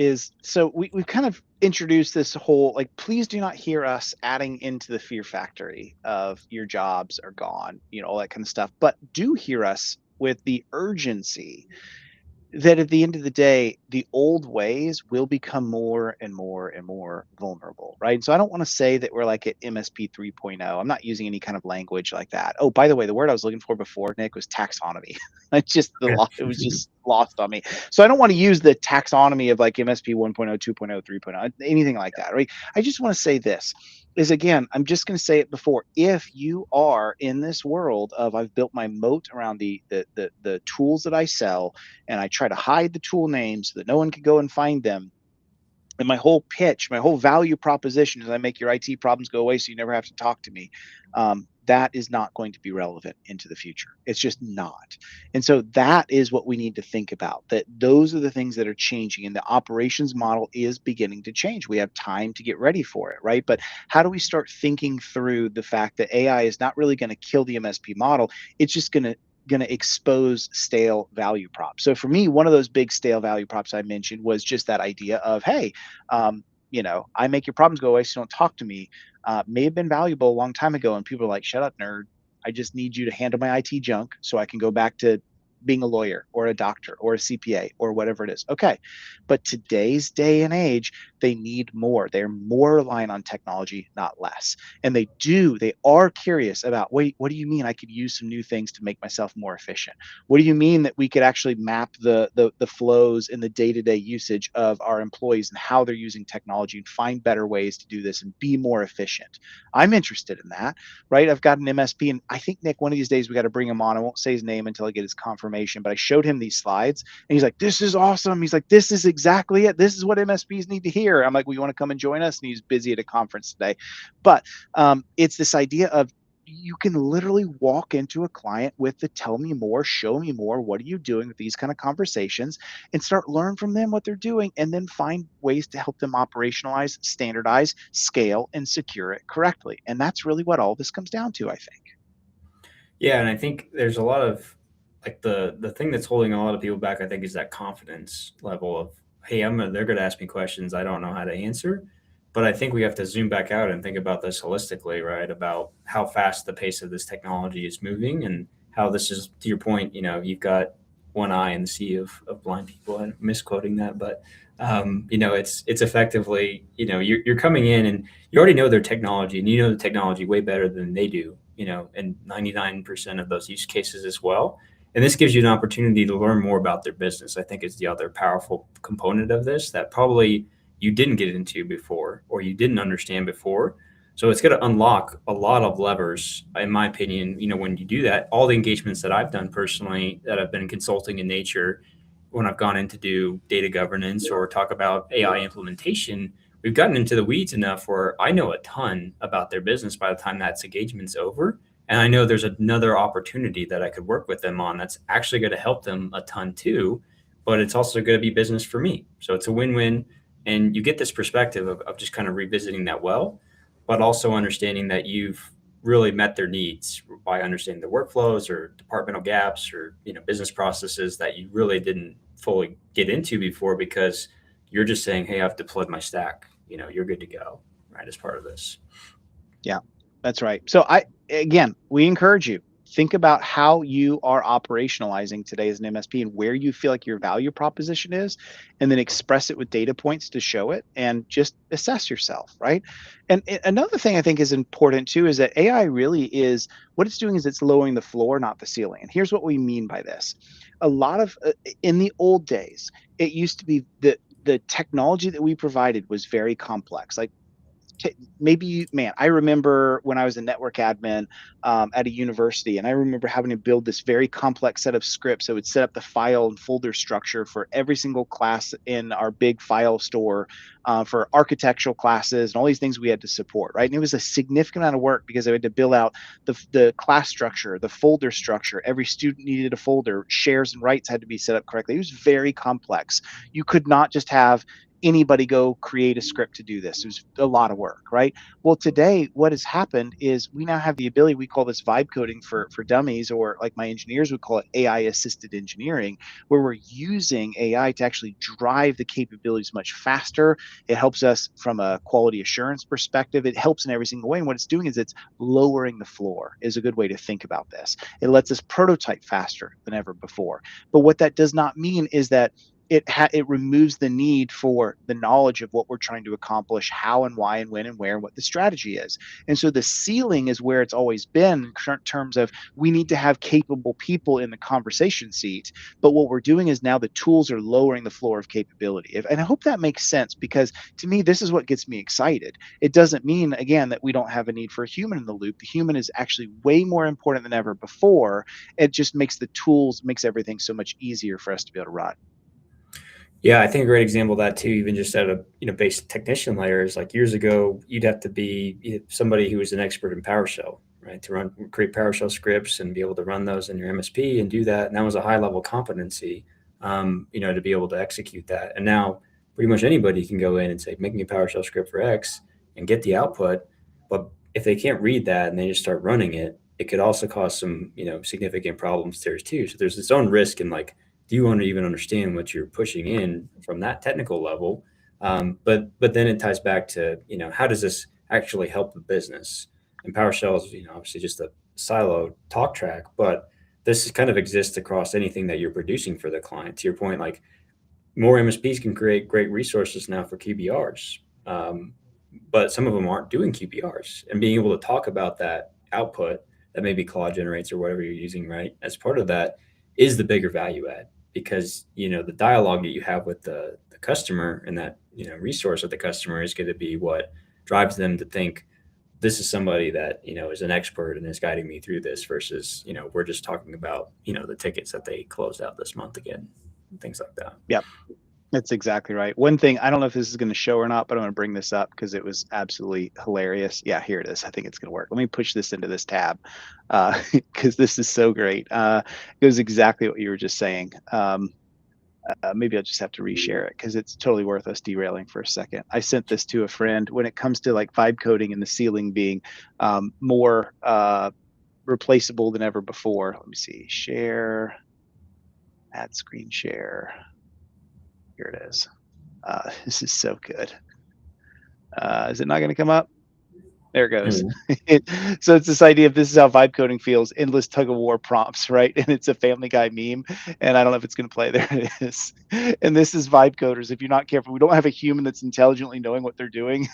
So we've kind of introduced this whole, like, please do not hear us adding into the fear factory of your jobs are gone, all that kind of stuff, but do hear us with the urgency that at the end of the day, the old ways will become more and more and more vulnerable, right? So I don't want to say that we're like at MSP 3.0. I'm not using any kind of language like that. Oh, by the way, the word I was looking for before, Nick, was taxonomy. It was just lost on me. So I don't want to use the taxonomy of like MSP 1.0, 2.0, 3.0, anything like that, right? I just want to say this is, again, I'm just going to say it before. If you are in this world of, I've built my moat around the tools that I sell, and I try to hide the tool names so that no one can go and find them, and my whole pitch, my whole value proposition is I make your IT problems go away so you never have to talk to me. That is not going to be relevant into the future. It's just not. And so that is what we need to think about, that those are the things that are changing, and the operations model is beginning to change. We have time to get ready for it, right? But how do we start thinking through the fact that AI is not really going to kill the MSP model? It's just going to expose stale value props. So for me, one of those big stale value props I mentioned was just that idea of, hey, I make your problems go away, so don't talk to me. May have been valuable a long time ago, and people are like, shut up, nerd. I just need you to handle my IT junk so I can go back to being a lawyer or a doctor or a CPA or whatever it is. Okay. But today's day and age, they need more. They're more reliant on technology, not less. And they are curious about, wait, what do you mean I could use some new things to make myself more efficient? What do you mean that we could actually map the flows in the day-to-day usage of our employees and how they're using technology and find better ways to do this and be more efficient? I'm interested in that, right? I've got an MSP, and I think, Nick, one of these days we got to bring him on. I won't say his name until I get his confirmation, but I showed him these slides and he's like, this is awesome. He's like, this is exactly it. This is what MSPs need to hear. I'm like, well, you want to come and join us? And he's busy at a conference today. But it's this idea of, you can literally walk into a client with the tell me more, show me more, what are you doing, with these kind of conversations, and start learn from them what they're doing, and then find ways to help them operationalize, standardize, scale, and secure it correctly. And that's really what all this comes down to, I think. Yeah, and I think there's a lot of like the thing that's holding a lot of people back, I think, is that confidence level of, hey, they're gonna ask me questions I don't know how to answer. But I think we have to zoom back out and think about this holistically, right? About how fast the pace of this technology is moving, and how this is, to your point, you've got one eye in the sea of blind people. I'm misquoting that, but it's effectively, you're coming in and you already know their technology, and you know the technology way better than they do, and 99% of those use cases as well. And this gives you an opportunity to learn more about their business. I think is the other powerful component of this that probably you didn't get into before, or you didn't understand before. So it's going to unlock a lot of levers, in my opinion. When you do that, all the engagements that I've done personally that have been consulting in nature, when I've gone in to do data governance or talk about AI implementation, we've gotten into the weeds enough where I know a ton about their business by the time that engagement's over. And I know there's another opportunity that I could work with them on that's actually going to help them a ton too, but it's also going to be business for me. So it's a win-win. And you get this perspective of just kind of revisiting that well, but also understanding that you've really met their needs by understanding the workflows or departmental gaps or business processes that you really didn't fully get into before, because you're just saying, hey, I've deployed my stack, you're good to go, right, as part of this. Yeah, that's right. So we encourage you, think about how you are operationalizing today as an MSP and where you feel like your value proposition is, and then express it with data points to show it and just assess yourself, right? And another thing I think is important too is that AI really is, what it's doing is it's lowering the floor, not the ceiling. And here's what we mean by this. A lot of in the old days, it used to be the technology that we provided was very complex. Like, I remember when I was a network admin at a university, and I remember having to build this very complex set of scripts. I would set up the file and folder structure for every single class in our big file store for architectural classes and all these things we had to support, right? And it was a significant amount of work because I had to build out the class structure, the folder structure. Every student needed a folder. Shares and rights had to be set up correctly. It was very complex. You could not just have anybody go create a script to do this. It was a lot of work, right? Well, today, what has happened is we now have the ability, we call this vibe coding for dummies, or like my engineers would call it AI assisted engineering, where we're using AI to actually drive the capabilities much faster. It helps us from a quality assurance perspective. It helps in every single way. And what it's doing is it's lowering the floor, is a good way to think about this. It lets us prototype faster than ever before. But what that does not mean is that it removes the need for the knowledge of what we're trying to accomplish, how and why and when and where, and what the strategy is. And so the ceiling is where it's always been in terms of we need to have capable people in the conversation seat. But what we're doing is now the tools are lowering the floor of capability. And I hope that makes sense, because to me, this is what gets me excited. It doesn't mean, again, that we don't have a need for a human in the loop. The human is actually way more important than ever before. It just makes the tools, makes everything so much easier for us to be able to run. Yeah, I think a great example of that too, even just at a basic technician layer, is like years ago, you'd have to be somebody who was an expert in PowerShell, right, to create PowerShell scripts and be able to run those in your MSP and do that. And that was a high level competency, to be able to execute that. And now pretty much anybody can go in and say, make me a PowerShell script for X and get the output. But if they can't read that and they just start running it, it could also cause some, significant problems there too. So there's its own risk in like, do you want to even understand what you're pushing in from that technical level? But then it ties back to, how does this actually help the business? And PowerShell is, obviously just a silo talk track, but this kind of exists across anything that you're producing for the client. To your point, like more MSPs can create great resources now for QBRs, but some of them aren't doing QBRs, and being able to talk about that output that maybe Claude generates or whatever you're using, right, as part of that is the bigger value add, because the dialogue that you have with the customer and that resource of the customer is going to be what drives them to think this is somebody that is an expert and is guiding me through this, versus we're just talking about the tickets that they closed out this month again, things like that. Yep. That's exactly right. One thing, I don't know if this is going to show or not, but I'm going to bring this up because it was absolutely hilarious. Yeah, here it is. I think it's going to work. Let me push this into this tab because this is so great. It was exactly what you were just saying. Maybe I'll just have to reshare it because it's totally worth us derailing for a second. I sent this to a friend when it comes to like vibe coding and the ceiling being more replaceable than ever before. Let me see. Share, add screen share. Here it is. This is so good. Is it not going to come up? There it goes. So it's this idea of this is how vibe coding feels, endless tug of war prompts, right? And it's a Family Guy meme. And I don't know if it's going to play. There it is. And this is vibe coders. If you're not careful, we don't have a human that's intelligently knowing what they're doing.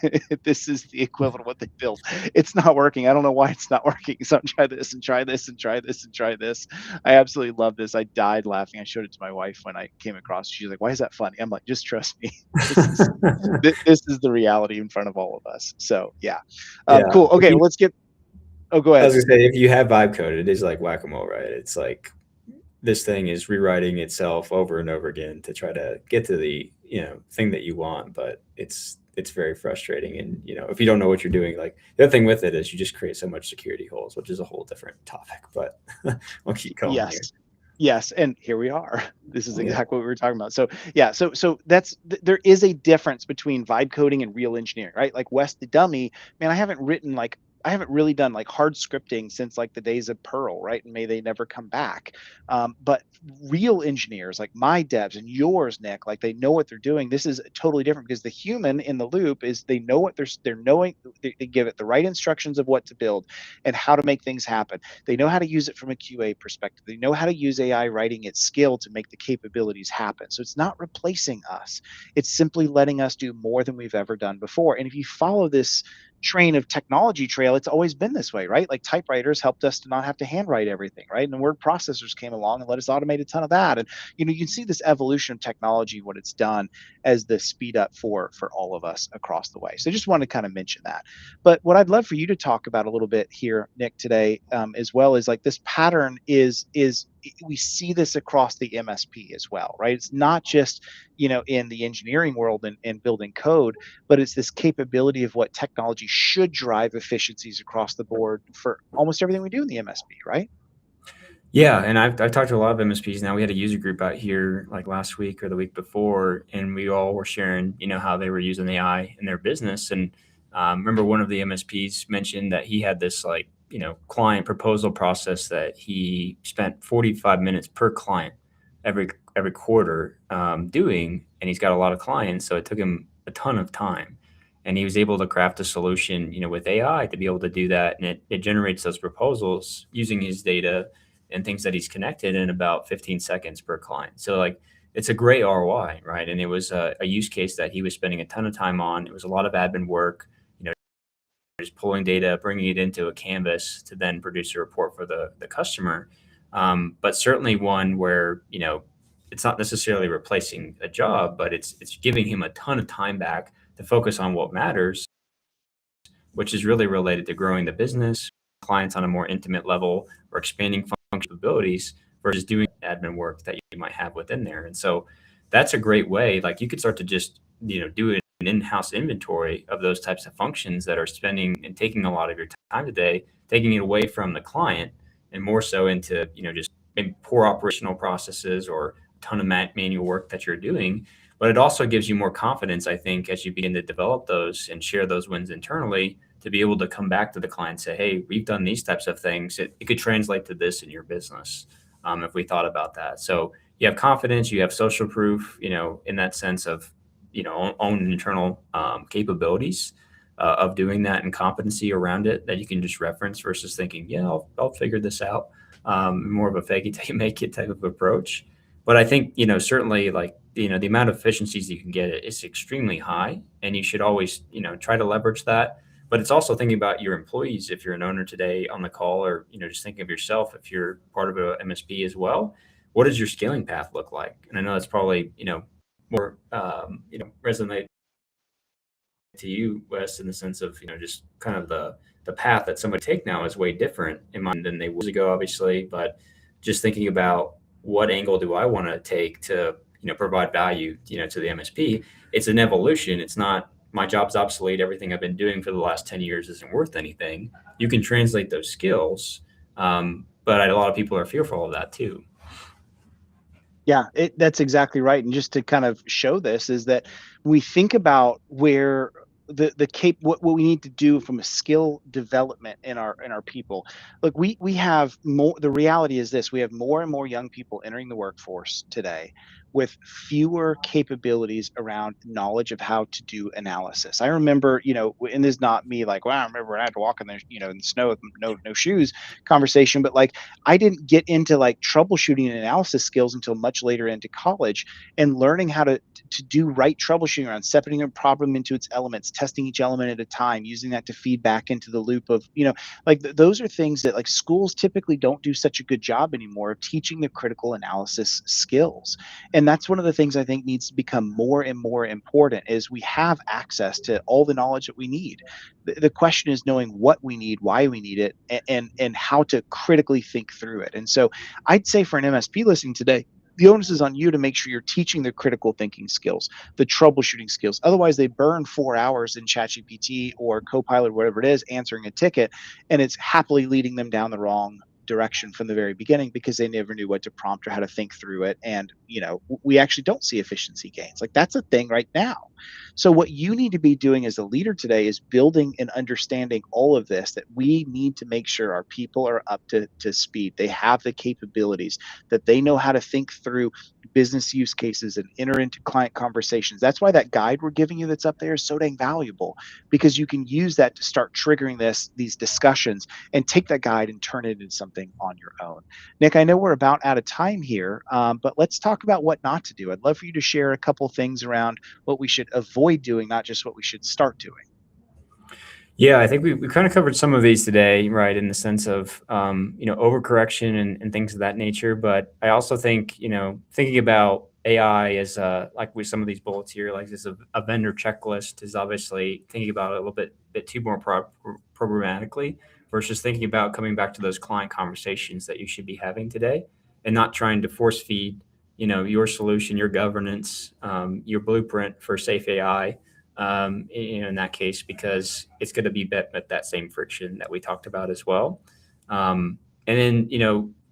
This is the equivalent of what they built. It's not working. I don't know why it's not working. So try this and try this and try this and try this. I absolutely love this. I died laughing. I showed it to my wife when I came across. She's like, why is that funny? I'm like, just trust me. This is the reality in front of all of us. So yeah. Cool. Okay, well, let's get. Oh, go ahead. I was gonna say, if you have vibe code, it is like whack-a-mole, right? It's like this thing is rewriting itself over and over again to try to get to the thing that you want, but it's it's very frustrating. And if you don't know what you're doing, like the other thing with it is you just create so much security holes, which is a whole different topic. But I'll keep going Yes. here. Yes, and here we are. This is Yeah. exactly what we were talking about. So yeah, so there is a difference between vibe coding and real engineering, right? Like Wes the dummy, man, I haven't really done like hard scripting since like the days of Perl, right? And may they never come back. But real engineers, like my devs and yours, Nick, like they know what they're doing. This is totally different because the human in the loop is they know what they're knowing. They give it the right instructions of what to build and how to make things happen. They know how to use it from a QA perspective. They know how to use AI writing at scale to make the capabilities happen. So it's not replacing us. It's simply letting us do more than we've ever done before. And if you follow this train of technology trail, it's always been this way, right? Like typewriters helped us to not have to handwrite everything, right? And word processors came along and let us automate a ton of that. And you can see this evolution of technology, what it's done as the speed up for all of us across the way. So I just wanted to kind of mention that. But what I'd love for you to talk about a little bit here, Nick, today, as well, is like this pattern is we see this across the MSP as well, right? It's not just in the engineering world and building code, but it's this capability of what technology should drive efficiencies across the board for almost everything we do in the MSP, right? Yeah, and I've talked to a lot of MSPs now. We had a user group out here like last week or the week before, and we all were sharing, how they were using AI in their business. And remember, one of the MSPs mentioned that he had this like, client proposal process that he spent 45 minutes per client every quarter doing, and he's got a lot of clients, so it took him a ton of time. And he was able to craft a solution, with AI to be able to do that, and it generates those proposals using his data and things that he's connected in about 15 seconds per client. So like it's a great ROI, right? And it was a use case that he was spending a ton of time on. It was a lot of admin work, just pulling data, bringing it into a canvas to then produce a report for the customer. But certainly one where, it's not necessarily replacing a job, but it's giving him a ton of time back to focus on what matters, which is really related to growing the business, clients on a more intimate level, or expanding functionalities versus doing admin work that you might have within there. And so that's a great way. Like you could start to just, do an in-house inventory of those types of functions that are spending and taking a lot of your time today, taking it away from the client and more so into, just poor operational processes or a ton of manual work that you're doing. But it also gives you more confidence, I think, as you begin to develop those and share those wins internally, to be able to come back to the client and say, hey, we've done these types of things. It could translate to this in your business if we thought about that. So you have confidence, you have social proof, in that sense of, own internal capabilities of doing that and competency around it that you can just reference versus thinking, yeah, I'll figure this out. More of a fake it till you make it type of approach. But I think, certainly like, the amount of efficiencies you can get is extremely high, and you should always, try to leverage that. But it's also thinking about your employees. If you're an owner today on the call, or, just thinking of yourself, if you're part of a MSP as well, what does your scaling path look like? And I know that's probably, more, resonate to you, Wes, in the sense of, just kind of the path that somebody take now is way different in mind than they was ago, obviously. But just thinking about what angle do I want to take to, provide value, to the MSP. It's an evolution. It's not my job's obsolete. Everything I've been doing for the last 10 years isn't worth anything. You can translate those skills. But a lot of people are fearful of that too. Yeah, that's exactly right. And just to kind of show this is that we think about where what we need to do from a skill development in our people. Look, we have more. The reality is this: we have more and more young people entering the workforce today with fewer capabilities around knowledge of how to do analysis. I remember, and this is not me like, well, I remember when I had to walk in there, in the snow with no shoes conversation, but like I didn't get into like troubleshooting and analysis skills until much later into college, and learning how to do right troubleshooting around separating a problem into its elements, testing each element at a time, using that to feed back into the loop of, like those are things that like schools typically don't do such a good job anymore of teaching the critical analysis skills. And that's one of the things I think needs to become more and more important is we have access to all the knowledge that we need. The question is knowing what we need, why we need it, and how to critically think through it. And so I'd say for an MSP listening today, the onus is on you to make sure you're teaching the critical thinking skills, the troubleshooting skills. Otherwise, they burn 4 hours in ChatGPT or Copilot, whatever it is, answering a ticket, and it's happily leading them down the wrong direction from the very beginning because they never knew what to prompt or how to think through it. And we actually don't see efficiency gains. Like, that's a thing right now. So what you need to be doing as a leader today is building and understanding all of this, that we need to make sure our people are up to speed. They have the capabilities, that they know how to think through business use cases and enter into client conversations. That's why that guide we're giving you that's up there is so dang valuable, because you can use that to start triggering these discussions and take that guide and turn it into something on your own. Nick, I know we're about out of time here, but let's talk about what not to do. I'd love for you to share a couple things around what we should avoid doing, not just what we should start doing. Yeah, I think we kind of covered some of these today, right, in the sense of, overcorrection and things of that nature. But I also think, thinking about AI as like with some of these bullets here, like this a vendor checklist is obviously thinking about it a little bit too more programmatically versus thinking about coming back to those client conversations that you should be having today and not trying to force feed, your solution, your governance, your blueprint for safe AI in that case, because it's going to be at that same friction that we talked about as well. And then,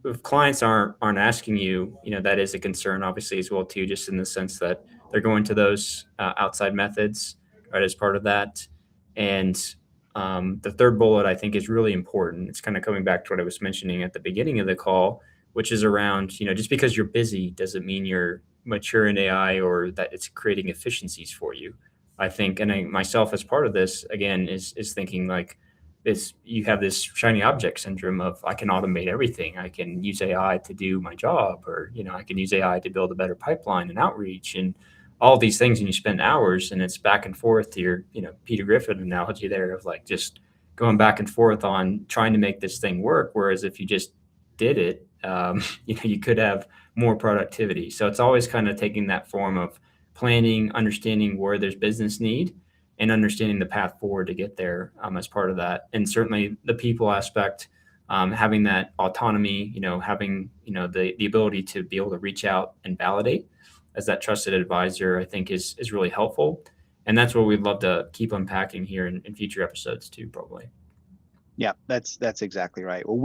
if clients aren't asking you, that is a concern, obviously, as well too, just in the sense that they're going to those outside methods, right, as part of that. And the third bullet, I think, is really important. It's kind of coming back to what I was mentioning at the beginning of the call, which is around, just because you're busy doesn't mean you're mature in AI or that it's creating efficiencies for you. I think, and myself as part of this again is thinking like this. You have this shiny object syndrome of I can automate everything. I can use AI to do my job, or I can use AI to build a better pipeline and outreach and all these things. And you spend hours, and it's back and forth to your Peter Griffin analogy there of like just going back and forth on trying to make this thing work. Whereas if you just did it, you could have more productivity. So it's always kind of taking that form of planning, understanding where there's business need, and understanding the path forward to get there as part of that. And certainly the people aspect, having that autonomy, having the ability to be able to reach out and validate as that trusted advisor, I think is really helpful. And that's what we'd love to keep unpacking here in future episodes too, probably. Yeah, that's exactly right. Well,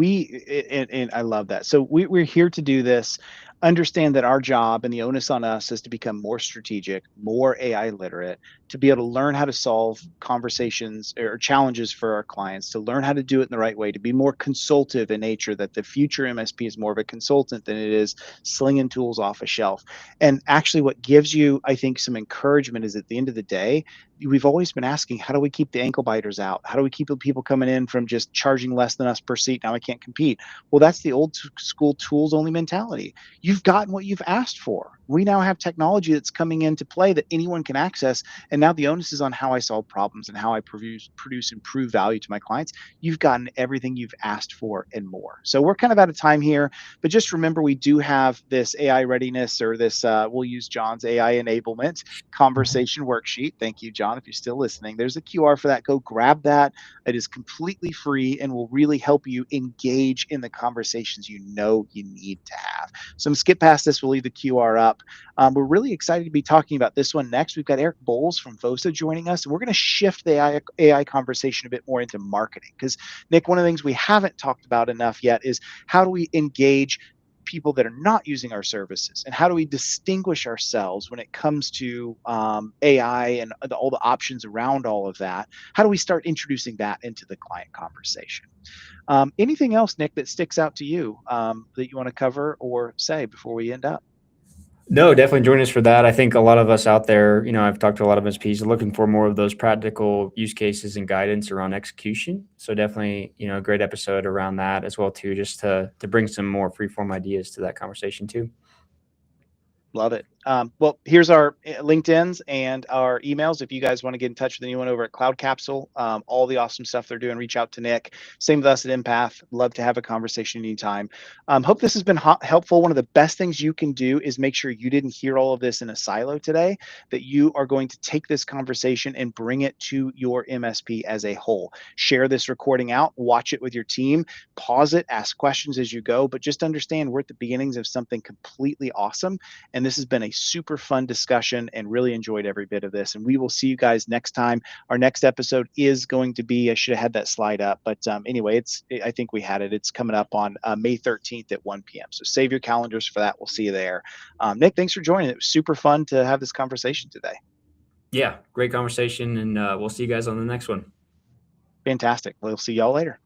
and I love that. So we're here to do this. Understand that our job and the onus on us is to become more strategic, more AI literate, to be able to learn how to solve conversations or challenges for our clients, to learn how to do it in the right way, to be more consultative in nature, that the future MSP is more of a consultant than it is slinging tools off a shelf. And actually, what gives you, I think, some encouragement is at the end of the day, we've always been asking, how do we keep the ankle biters out? How do we keep the people coming in from just charging less than us per seat? Now I can't compete. Well, that's the old school tools only mentality. You've gotten what you've asked for. We now have technology that's coming into play that anyone can access. And now the onus is on how I solve problems and how I produce and prove value to my clients. You've gotten everything you've asked for and more. So we're kind of out of time here, but just remember, we do have this AI readiness, or this, we'll use John's AI enablement conversation worksheet. Thank you, John, if you're still listening. There's a QR for that. Go grab that. It is completely free and will really help you engage in the conversations you need to have. So I'm skip past this. We'll leave the QR up. We're really excited to be talking about this one next. We've got Eric Bowles from VOSA joining us, and we're going to shift the AI conversation a bit more into marketing. Because, Nick, one of the things we haven't talked about enough yet is how do we engage people that are not using our services, and how do we distinguish ourselves when it comes to AI and all the options around all of that? How do we start introducing that into the client conversation? Anything else, Nick, that sticks out to you that you want to cover or say before we end up? No, definitely join us for that. I think a lot of us out there, I've talked to a lot of MSPs looking for more of those practical use cases and guidance around execution. So definitely, a great episode around that as well too, just to bring some more freeform ideas to that conversation too. Love it. Well, here's our LinkedIn's and our emails. If you guys want to get in touch with anyone over at Cloud Capsule, all the awesome stuff they're doing, reach out to Nick. Same with us at Empath. Love to have a conversation anytime. Hope this has been helpful. One of the best things you can do is make sure you didn't hear all of this in a silo today, that you are going to take this conversation and bring it to your MSP as a whole. Share this recording out, watch it with your team, pause it, ask questions as you go, but just understand we're at the beginnings of something completely awesome. And this has been a super fun discussion and really enjoyed every bit of this. And we will see you guys next time. Our next episode is going to be, I should have had that slide up, but anyway, I think we had it. It's coming up on May 13th at 1 p.m. So save your calendars for that. We'll see you there. Nick, thanks for joining. It was super fun to have this conversation today. Yeah, great conversation. And we'll see you guys on the next one. Fantastic. We'll see y'all later.